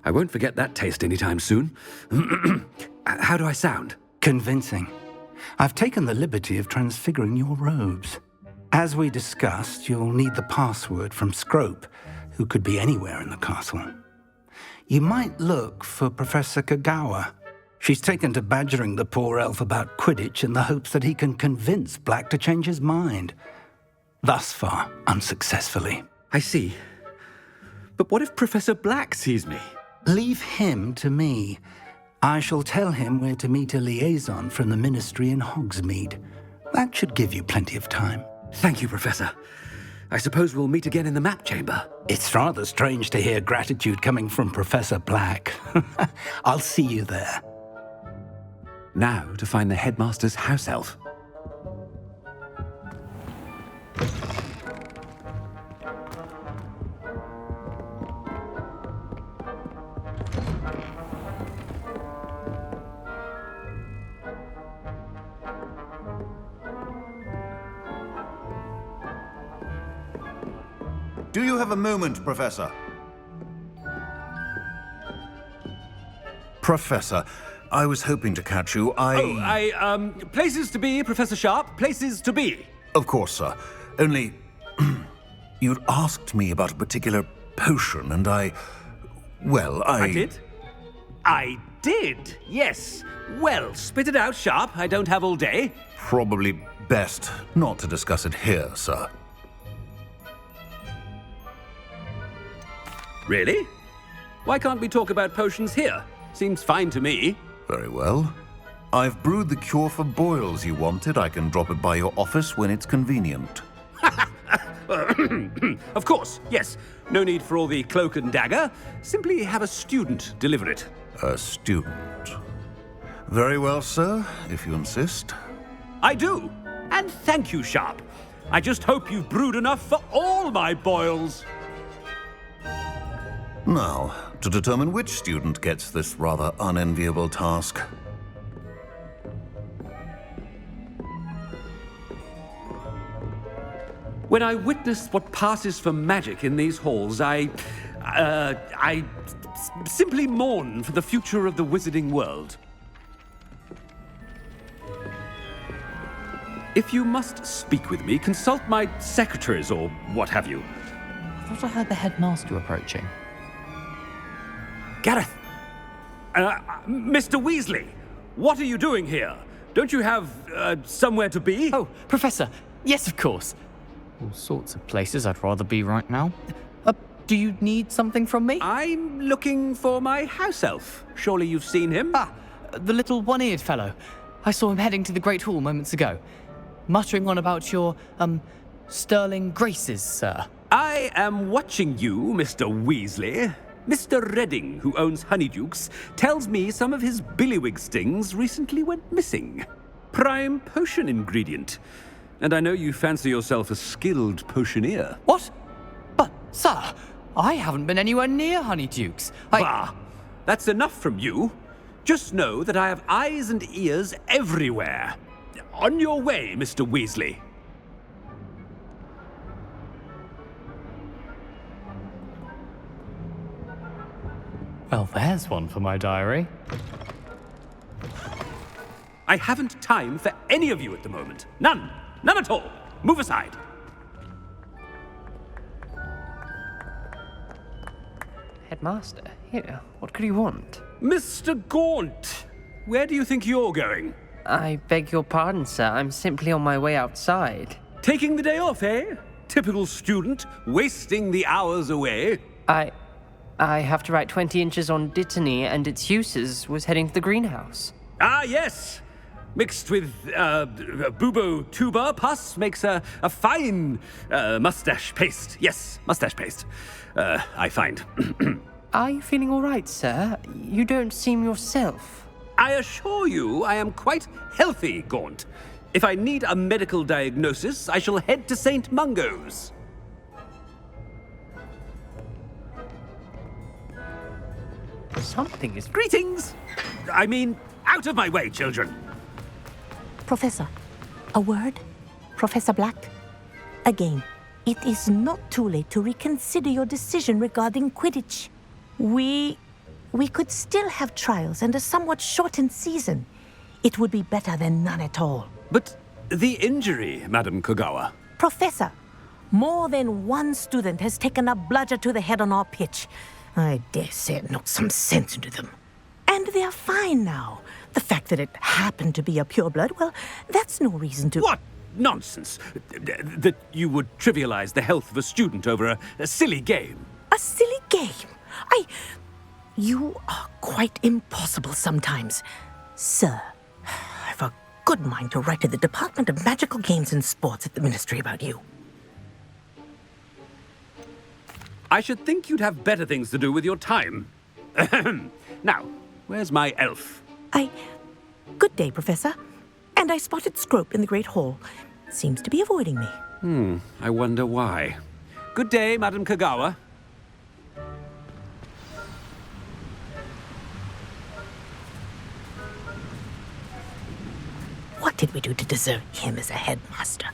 [SPEAKER 15] I won't forget that taste anytime soon. How do I sound?
[SPEAKER 3] Convincing. I've taken the liberty of transfiguring your robes. As we discussed, you'll need the password from Scrope, who could be anywhere in the castle. You might look for Professor Kagawa. She's taken to badgering the poor elf about Quidditch in the hopes that he can convince Black to change his mind. Thus far, unsuccessfully.
[SPEAKER 15] I see. But what if Professor Black sees me?
[SPEAKER 3] Leave him to me. I shall tell him where to meet a liaison from the ministry in Hogsmeade. That should give you plenty of time.
[SPEAKER 15] Thank you, Professor. I suppose we'll meet again in the map chamber.
[SPEAKER 3] It's rather strange to hear gratitude coming from Professor Black. I'll see you there.
[SPEAKER 15] Now to find the headmaster's house elf.
[SPEAKER 16] Do you have a moment, Professor? Professor, I was hoping to catch you.
[SPEAKER 15] Places to be, Professor Sharp. Places to be.
[SPEAKER 16] Of course, sir. Only, you'd asked me about a particular potion, and I
[SPEAKER 15] did? I did, yes. Well, spit it out, Sharp. I don't have all day.
[SPEAKER 16] Probably best not to discuss it here, sir.
[SPEAKER 15] Really? Why can't we talk about potions here? Seems fine to me.
[SPEAKER 16] Very well. I've brewed the cure for boils you wanted. I can drop it by your office when it's convenient.
[SPEAKER 15] Of course, yes. No need for all the cloak and dagger. Simply have a student deliver it.
[SPEAKER 16] A student? Very well, sir, if you insist.
[SPEAKER 15] I do. And thank you, Sharp. I just hope you've brewed enough for all my boils.
[SPEAKER 16] Now, to determine which student gets this rather unenviable task.
[SPEAKER 15] When I witness what passes for magic in these halls, I simply mourn for the future of the wizarding world. If you must speak with me, consult my secretaries or what have you.
[SPEAKER 17] I thought I heard the headmaster approaching.
[SPEAKER 15] Gareth! Mr. Weasley! What are you doing here? Don't you have, somewhere to be?
[SPEAKER 17] Oh, Professor! Yes, of course. All sorts of places I'd rather be right now. Do you need something from me?
[SPEAKER 15] I'm looking for my house elf. Surely you've seen him?
[SPEAKER 17] Ah, the little one-eared fellow. I saw him heading to the Great Hall moments ago. Muttering on about your, sterling graces, sir.
[SPEAKER 15] I am watching you, Mr. Weasley. Mr. Redding, who owns Honeydukes, tells me some of his billywig stings recently went missing. Prime potion ingredient. And I know you fancy yourself a skilled potioneer.
[SPEAKER 17] What? But, sir, I haven't been anywhere near Honeydukes.
[SPEAKER 15] Bah! That's enough from you. Just know that I have eyes and ears everywhere. On your way, Mr. Weasley.
[SPEAKER 17] Well, there's one for my diary.
[SPEAKER 15] I haven't time for any of you at the moment. None. None at all. Move aside.
[SPEAKER 5] Headmaster, here, what could you want?
[SPEAKER 15] Mr. Gaunt, where do you think you're going?
[SPEAKER 5] I beg your pardon, sir. I'm simply on my way outside.
[SPEAKER 15] Taking the day off, eh? Typical student, wasting the hours away.
[SPEAKER 5] I have to write 20 inches on Dittany and its uses. Was heading to the greenhouse.
[SPEAKER 15] Ah, yes! Mixed with bubo tuber pus makes a fine mustache paste. Yes, mustache paste. I find.
[SPEAKER 5] Are you feeling all right, sir? You don't seem yourself.
[SPEAKER 15] I assure you I am quite healthy, Gaunt. If I need a medical diagnosis, I shall head to St. Mungo's.
[SPEAKER 5] Something is...
[SPEAKER 15] Greetings! I mean, out of my way, children.
[SPEAKER 18] Professor, a word? Professor Black? Again, it is not too late to reconsider your decision regarding Quidditch. We could still have trials and a somewhat shortened season. It would be better than none at all.
[SPEAKER 15] But the injury, Madam Kogawa.
[SPEAKER 18] Professor, more than one student has taken a bludger to the head on our pitch. I dare say it knocked some sense into them. And they are fine now. The fact that it happened to be a pureblood, well, that's no reason to...
[SPEAKER 15] What nonsense! That you would trivialize the health of a student over a silly game.
[SPEAKER 18] A silly game? You are quite impossible sometimes. Sir, I've a good mind to write to the Department of Magical Games and Sports at the Ministry about you.
[SPEAKER 15] I should think you'd have better things to do with your time. Now, where's my elf?
[SPEAKER 18] Good day, Professor. And I spotted Scrope in the Great Hall. Seems to be avoiding me.
[SPEAKER 15] I wonder why. Good day, Madam Kogawa.
[SPEAKER 18] What did we do to deserve him as a headmaster?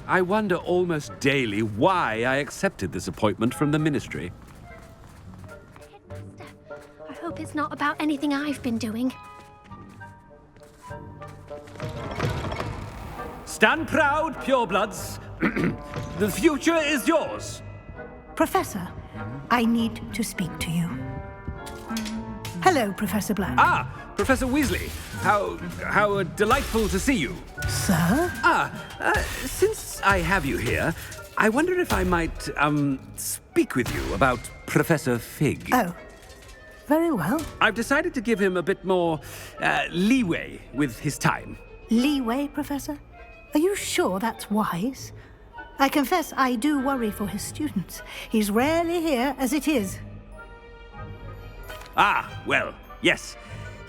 [SPEAKER 15] I wonder almost daily why I accepted this appointment from the ministry.
[SPEAKER 8] I hope it's not about anything I've been doing.
[SPEAKER 15] Stand proud, purebloods. The future is yours.
[SPEAKER 19] Professor, I need to speak to you. Hello, Professor Black.
[SPEAKER 15] Ah, Professor Weasley. How delightful to see you.
[SPEAKER 19] Sir?
[SPEAKER 15] Since I have you here, I wonder if I might, speak with you about Professor Fig.
[SPEAKER 19] Oh, very well.
[SPEAKER 15] I've decided to give him a bit more, leeway with his time.
[SPEAKER 19] Leeway, Professor? Are you sure that's wise? I confess I do worry for his students. He's rarely here as it is.
[SPEAKER 15] Ah, well, yes.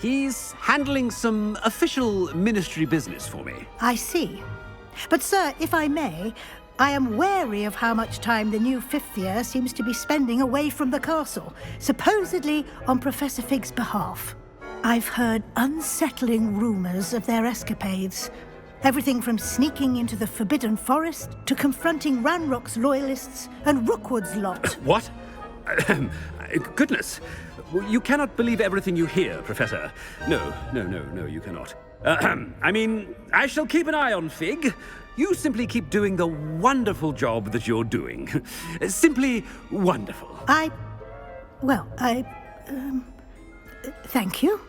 [SPEAKER 15] He's handling some official ministry business for me.
[SPEAKER 19] I see. But, sir, if I may, I am wary of how much time the new fifth year seems to be spending away from the castle, supposedly on Professor Fig's behalf. I've heard unsettling rumours of their escapades. Everything from sneaking into the Forbidden Forest to confronting Ranrock's loyalists and Rookwood's lot.
[SPEAKER 15] What? Goodness. You cannot believe everything you hear, Professor. No, you cannot. I mean, I shall keep an eye on Fig. You simply keep doing the wonderful job that you're doing. Simply wonderful.
[SPEAKER 19] Thank you.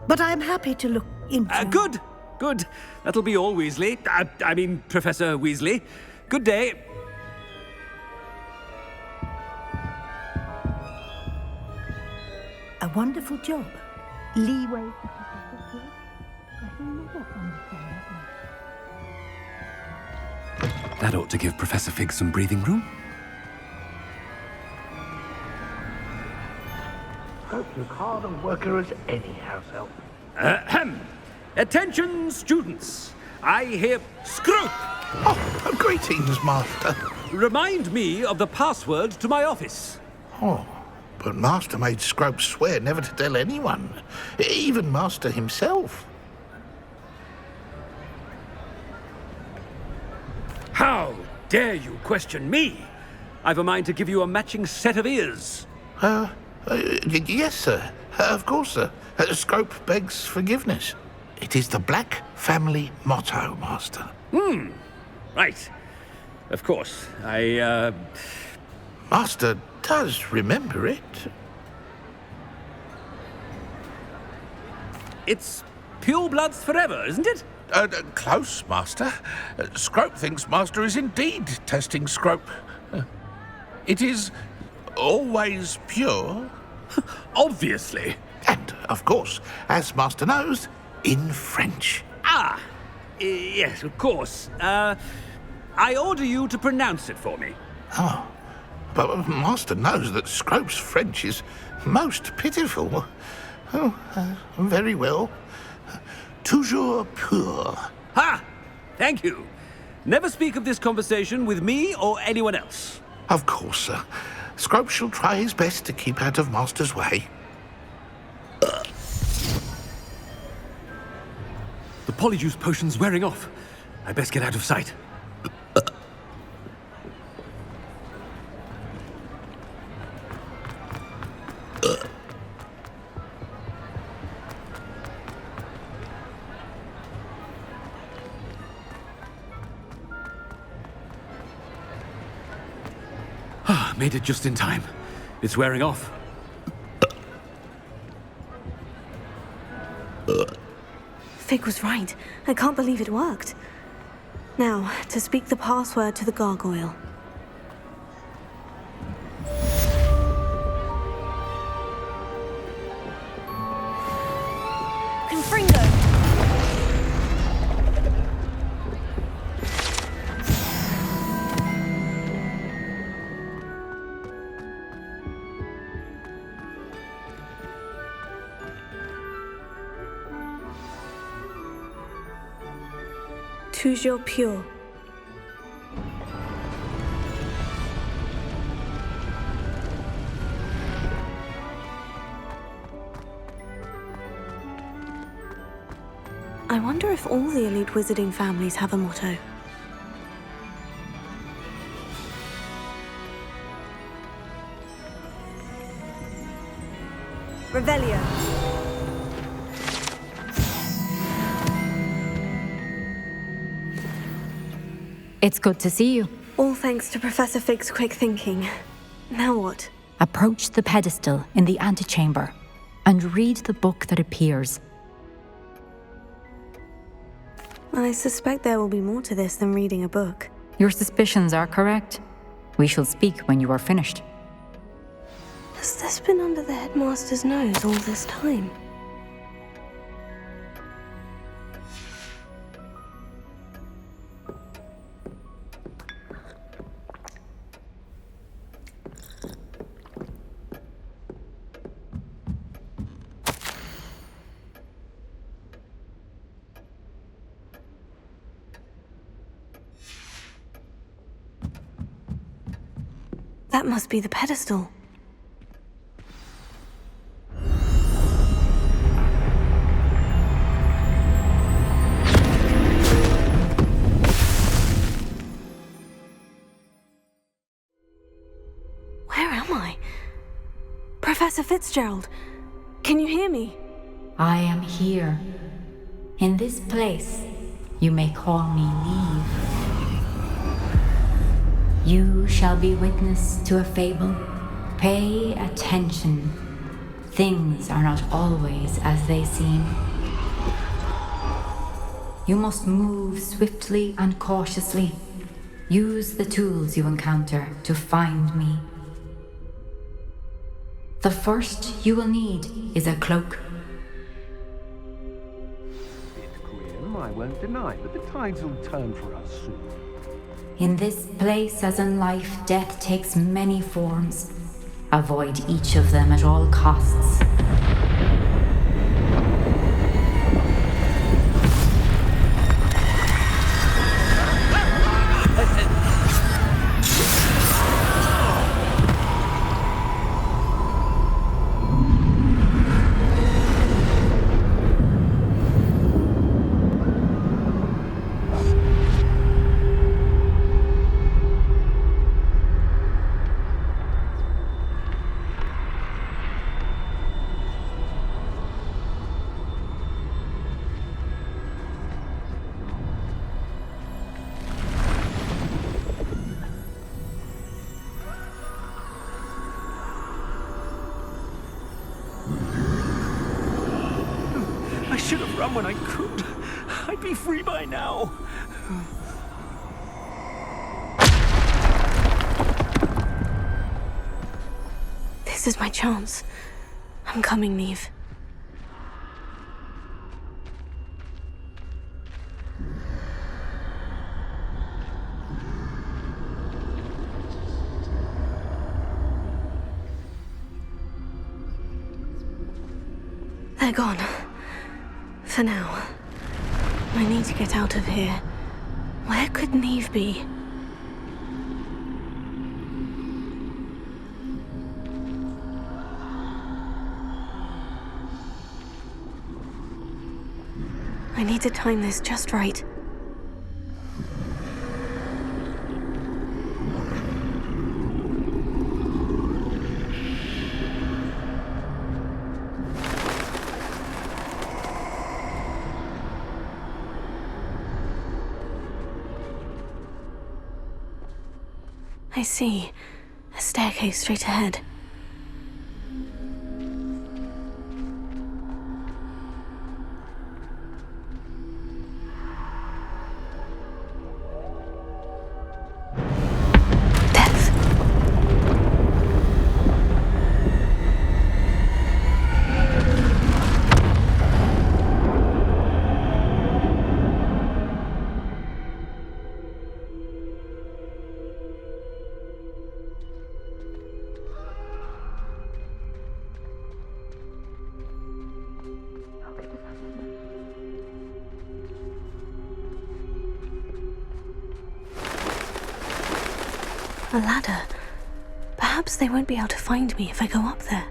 [SPEAKER 19] But I'm happy to look into...
[SPEAKER 15] Good. That'll be all, Weasley. I mean, Professor Weasley. Good day.
[SPEAKER 19] A wonderful job. Leeway.
[SPEAKER 15] That ought to give Professor Fig some breathing room.
[SPEAKER 7] Hope you hard a worker as any house help.
[SPEAKER 15] Attention, students. I hear Scrope.
[SPEAKER 10] Oh, greetings, Master.
[SPEAKER 15] Remind me of the password to my office.
[SPEAKER 10] Oh, but Master made Scrope swear never to tell anyone, even Master himself.
[SPEAKER 15] How dare you question me? I've a mind to give you a matching set of ears.
[SPEAKER 10] Yes, sir. Of course, sir. Scrope begs forgiveness. It is the Black family motto, Master.
[SPEAKER 15] Right. Of course.
[SPEAKER 10] Master does remember it.
[SPEAKER 15] It's purebloods forever, isn't it?
[SPEAKER 10] Close, Master. Scrope thinks Master is indeed testing Scrope. It is always pure.
[SPEAKER 15] Obviously.
[SPEAKER 10] And, of course, as Master knows, in French.
[SPEAKER 15] Yes, of course. I order you to pronounce it for me.
[SPEAKER 10] Oh, but Master knows that Scrope's French is most pitiful. Very well. Toujours pur.
[SPEAKER 15] Ha! Thank you. Never speak of this conversation with me or anyone else.
[SPEAKER 10] Of course, sir. Scrope shall try his best to keep out of Master's way.
[SPEAKER 15] The Polyjuice potion's wearing off. I best get out of sight. Made it just in time. It's wearing off.
[SPEAKER 1] Fig was right. I can't believe it worked. Now, to speak the password to the gargoyle. Confringo! Toujours pure. I wonder if all the elite wizarding families have a motto. Revelio.
[SPEAKER 14] It's good to see you.
[SPEAKER 1] All thanks to Professor Fig's quick thinking. Now what?
[SPEAKER 14] Approach the pedestal in the antechamber and read the book that appears.
[SPEAKER 1] I suspect there will be more to this than reading a book.
[SPEAKER 14] Your suspicions are correct. We shall speak when you are finished.
[SPEAKER 1] Has this been under the headmaster's nose all this time? That must be the pedestal. Where am I? Professor Fitzgerald, can you hear me?
[SPEAKER 14] I am here. In this place, you may call me Niamh. You shall be witness to a fable. Pay attention. Things are not always as they seem. You must move swiftly and cautiously. Use the tools you encounter to find me. The first you will need is a cloak.
[SPEAKER 9] Bit grim, I won't deny, but the tides will turn for us soon.
[SPEAKER 14] In this place, as in life, death takes many forms. Avoid each of them at all costs.
[SPEAKER 15] I should have run when I could. I'd be free by now.
[SPEAKER 1] This is my chance. I'm coming, Niamh. They're gone. For now. I need to get out of here. Where could Niamh be? I need to time this just right. I see. A staircase straight ahead. A ladder. Perhaps they won't be able to find me if I go up there.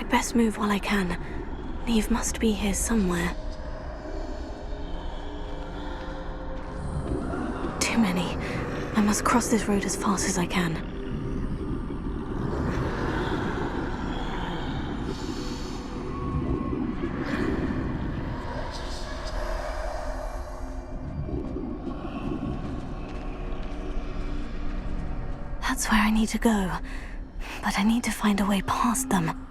[SPEAKER 1] Best move while I can. Niamh must be here somewhere. Too many. I must cross this road as fast as I can. That's where I need to go. But I need to find a way past them.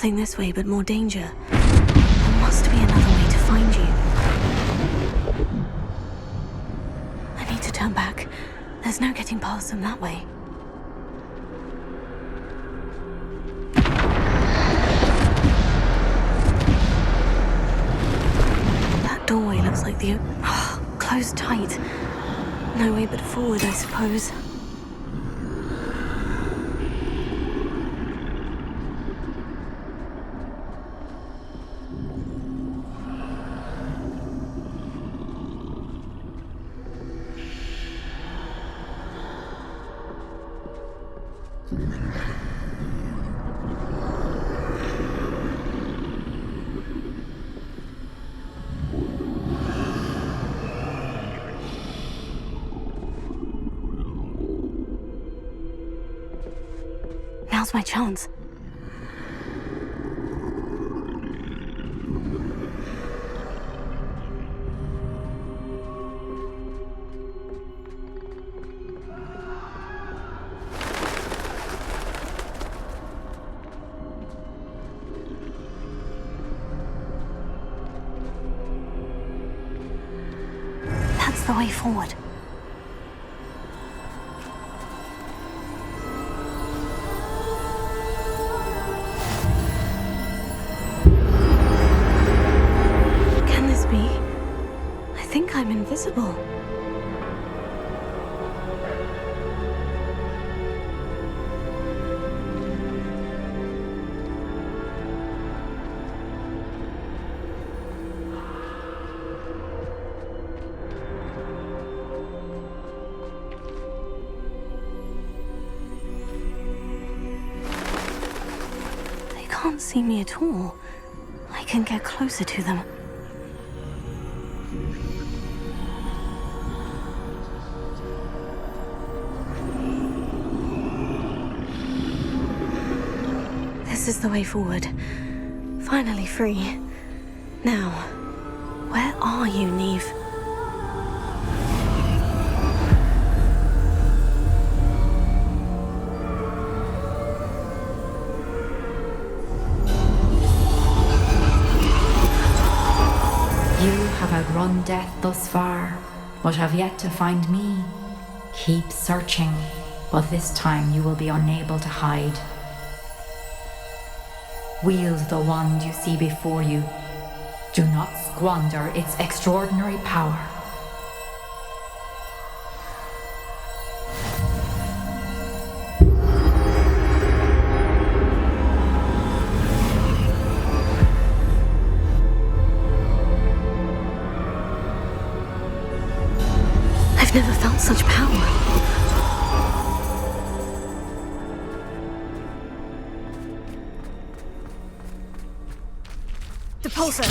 [SPEAKER 1] Nothing this way but more danger. There must be another way to find you. I need to turn back. There's no getting past them that way. That doorway looks like the... closed tight. No way but forward, I suppose. Now's my chance. That's the way forward. I'm invisible. They can't see me at all. I can get closer to them. This is the way forward. Finally free. Now, where are you, Niamh?
[SPEAKER 14] You have outrun death thus far, but have yet to find me. Keep searching, but this time you will be unable to hide. Wield the wand you see before you. Do not squander its extraordinary power.
[SPEAKER 1] I've never felt such power. Pulsar.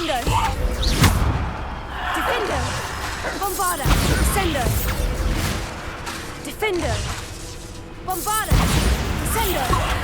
[SPEAKER 1] Defender! Defender! Bombarda! Descender! Defender! Bombarda! Descender!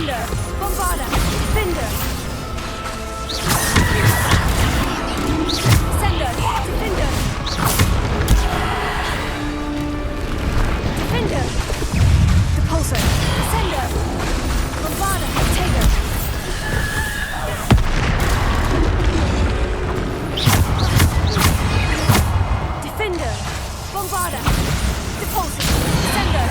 [SPEAKER 1] Defender! Bombarda! Defender! Sender! Defender! Defender! Repulsor! Sender! Bombarda! Taker! Defender! Bombarda! Repulsor! Sender!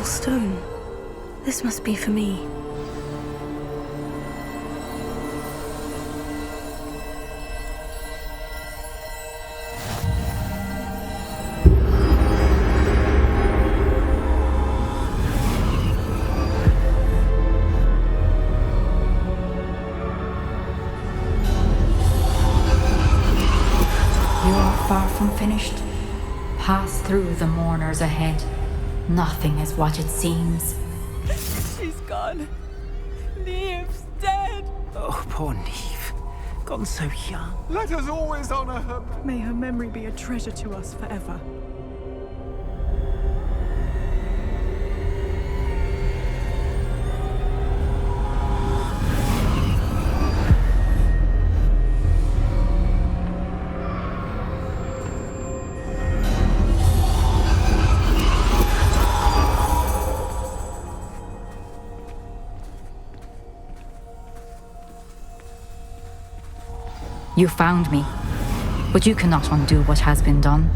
[SPEAKER 1] Stone. This must be for me.
[SPEAKER 14] You are far from finished. Pass through the mourners ahead. Nothing is what it seems.
[SPEAKER 20] She's gone. Niamh's dead.
[SPEAKER 9] Oh, poor Niamh. Gone so young.
[SPEAKER 11] Let us always honor her.
[SPEAKER 20] May her memory be a treasure to us forever.
[SPEAKER 14] You found me, but you cannot undo what has been done.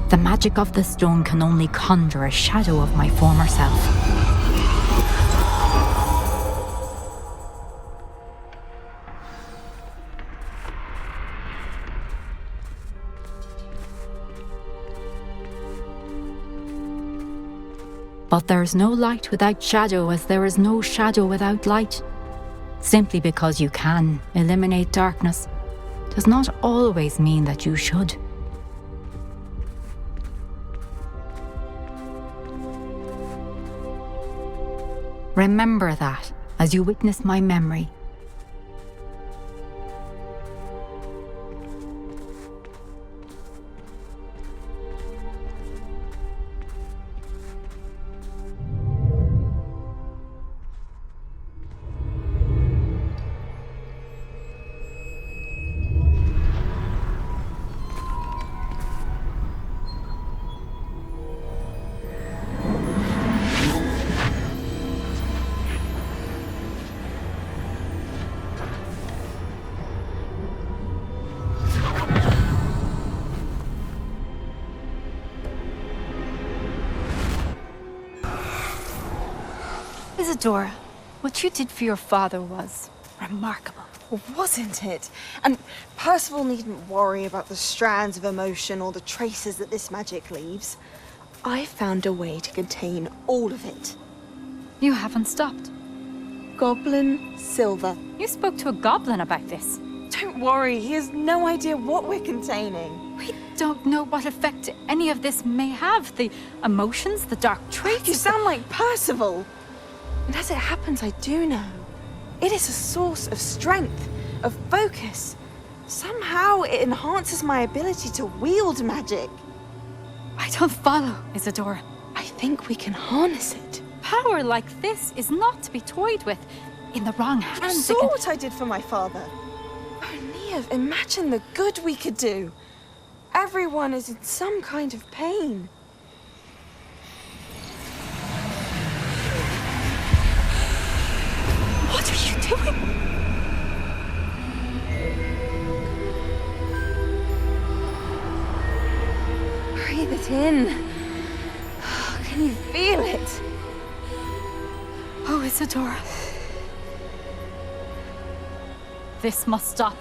[SPEAKER 14] The magic of the stone can only conjure a shadow of my former self. But there is no light without shadow, as there is no shadow without light. Simply because you can eliminate darkness does not always mean that you should. Remember that as you witness my memory.
[SPEAKER 21] Isadora, what you did for your father was remarkable.
[SPEAKER 22] Well, wasn't it? And Percival needn't worry about the strands of emotion or the traces that this magic leaves. I found a way to contain all of it.
[SPEAKER 14] You haven't stopped.
[SPEAKER 22] Goblin Silver.
[SPEAKER 14] You spoke to a goblin about this.
[SPEAKER 22] Don't worry, he has no idea what we're containing.
[SPEAKER 14] We don't know what effect any of this may have. The emotions, the dark traits.
[SPEAKER 22] You sound like Percival. And as it happens, I do know. It is a source of strength, of focus. Somehow it enhances my ability to wield magic.
[SPEAKER 14] I don't follow, Isadora.
[SPEAKER 22] I think we can harness it.
[SPEAKER 14] Power like this is not to be toyed with. In the wrong hands,
[SPEAKER 22] You saw what I did for my father. Oh, Niamh, imagine the good we could do. Everyone is in some kind of pain.
[SPEAKER 14] What are you doing?
[SPEAKER 22] Breathe it in. Can you feel it?
[SPEAKER 14] Oh, Isadora. This must stop.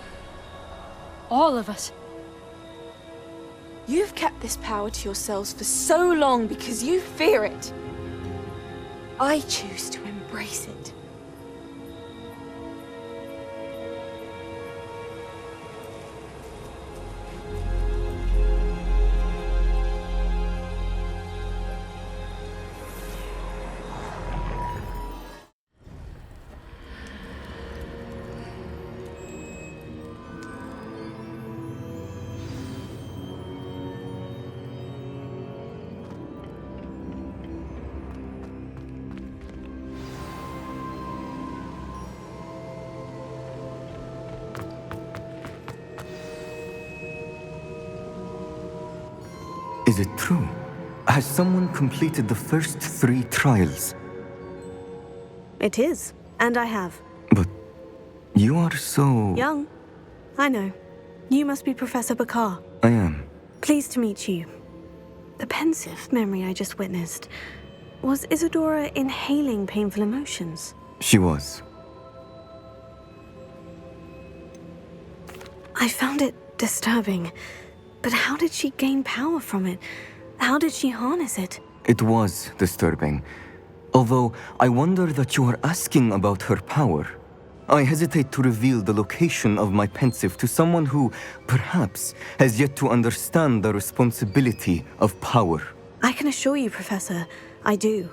[SPEAKER 14] All of it.
[SPEAKER 22] You've kept this power to yourselves for so long because you fear it. I choose to embrace it.
[SPEAKER 23] Is it true? Has someone completed the first 3 trials?
[SPEAKER 1] It is, and I have.
[SPEAKER 23] But you are so...
[SPEAKER 1] Young. I know. You must be Professor Bakar.
[SPEAKER 23] I am.
[SPEAKER 1] Pleased to meet you. The pensive memory I just witnessed. Was Isadora inhaling painful emotions?
[SPEAKER 23] She was.
[SPEAKER 1] I found it disturbing. But how did she gain power from it? How did she harness it?
[SPEAKER 23] It was disturbing. Although I wonder that you are asking about her power. I hesitate to reveal the location of my pensive to someone who, perhaps, has yet to understand the responsibility of power.
[SPEAKER 1] I can assure you, Professor, I do.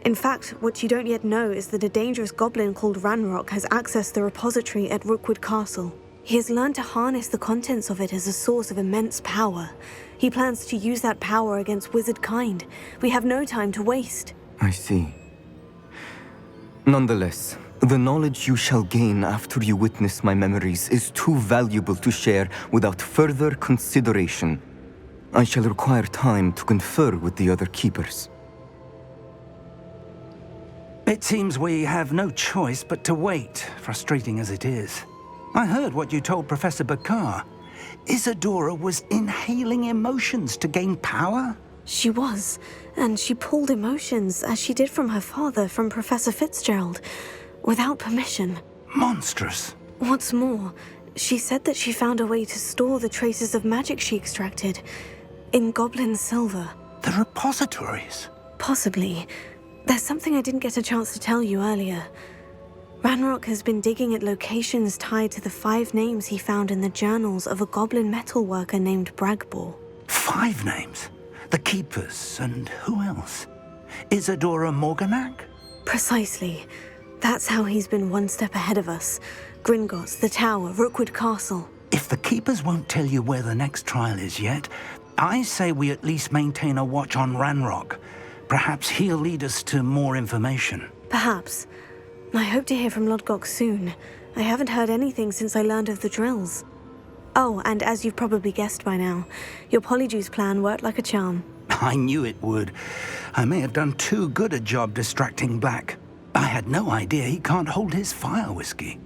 [SPEAKER 1] In fact, what you don't yet know is that a dangerous goblin called Ranrock has accessed the repository at Rookwood Castle. He has learned to harness the contents of it as a source of immense power. He plans to use that power against wizard kind. We have no time to waste.
[SPEAKER 23] I see. Nonetheless, the knowledge you shall gain after you witness my memories is too valuable to share without further consideration. I shall require time to confer with the other keepers.
[SPEAKER 3] It seems we have no choice but to wait, frustrating as it is. I heard what you told Professor Bakar. Isadora was inhaling emotions to gain power?
[SPEAKER 1] She was, and she pulled emotions, as she did from her father, from Professor Fitzgerald, without permission.
[SPEAKER 3] Monstrous.
[SPEAKER 1] What's more, she said that she found a way to store the traces of magic she extracted in goblin silver.
[SPEAKER 3] The repositories?
[SPEAKER 1] Possibly. There's something I didn't get a chance to tell you earlier. Ranrock has been digging at locations tied to the 5 names he found in the journals of a goblin metalworker named Bragbor.
[SPEAKER 3] 5 names? The Keepers, and who else? Isadora Morganac?
[SPEAKER 1] Precisely. That's how he's been one step ahead of us. Gringotts, the Tower, Rookwood Castle.
[SPEAKER 3] If the Keepers won't tell you where the next trial is yet, I say we at least maintain a watch on Ranrock. Perhaps he'll lead us to more information.
[SPEAKER 1] Perhaps. I hope to hear from Lodgok soon. I haven't heard anything since I learned of the drills. Oh, and as you've probably guessed by now, your Polyjuice plan worked like a charm.
[SPEAKER 3] I knew it would. I may have done too good a job distracting Black. I had no idea he can't hold his fire whiskey.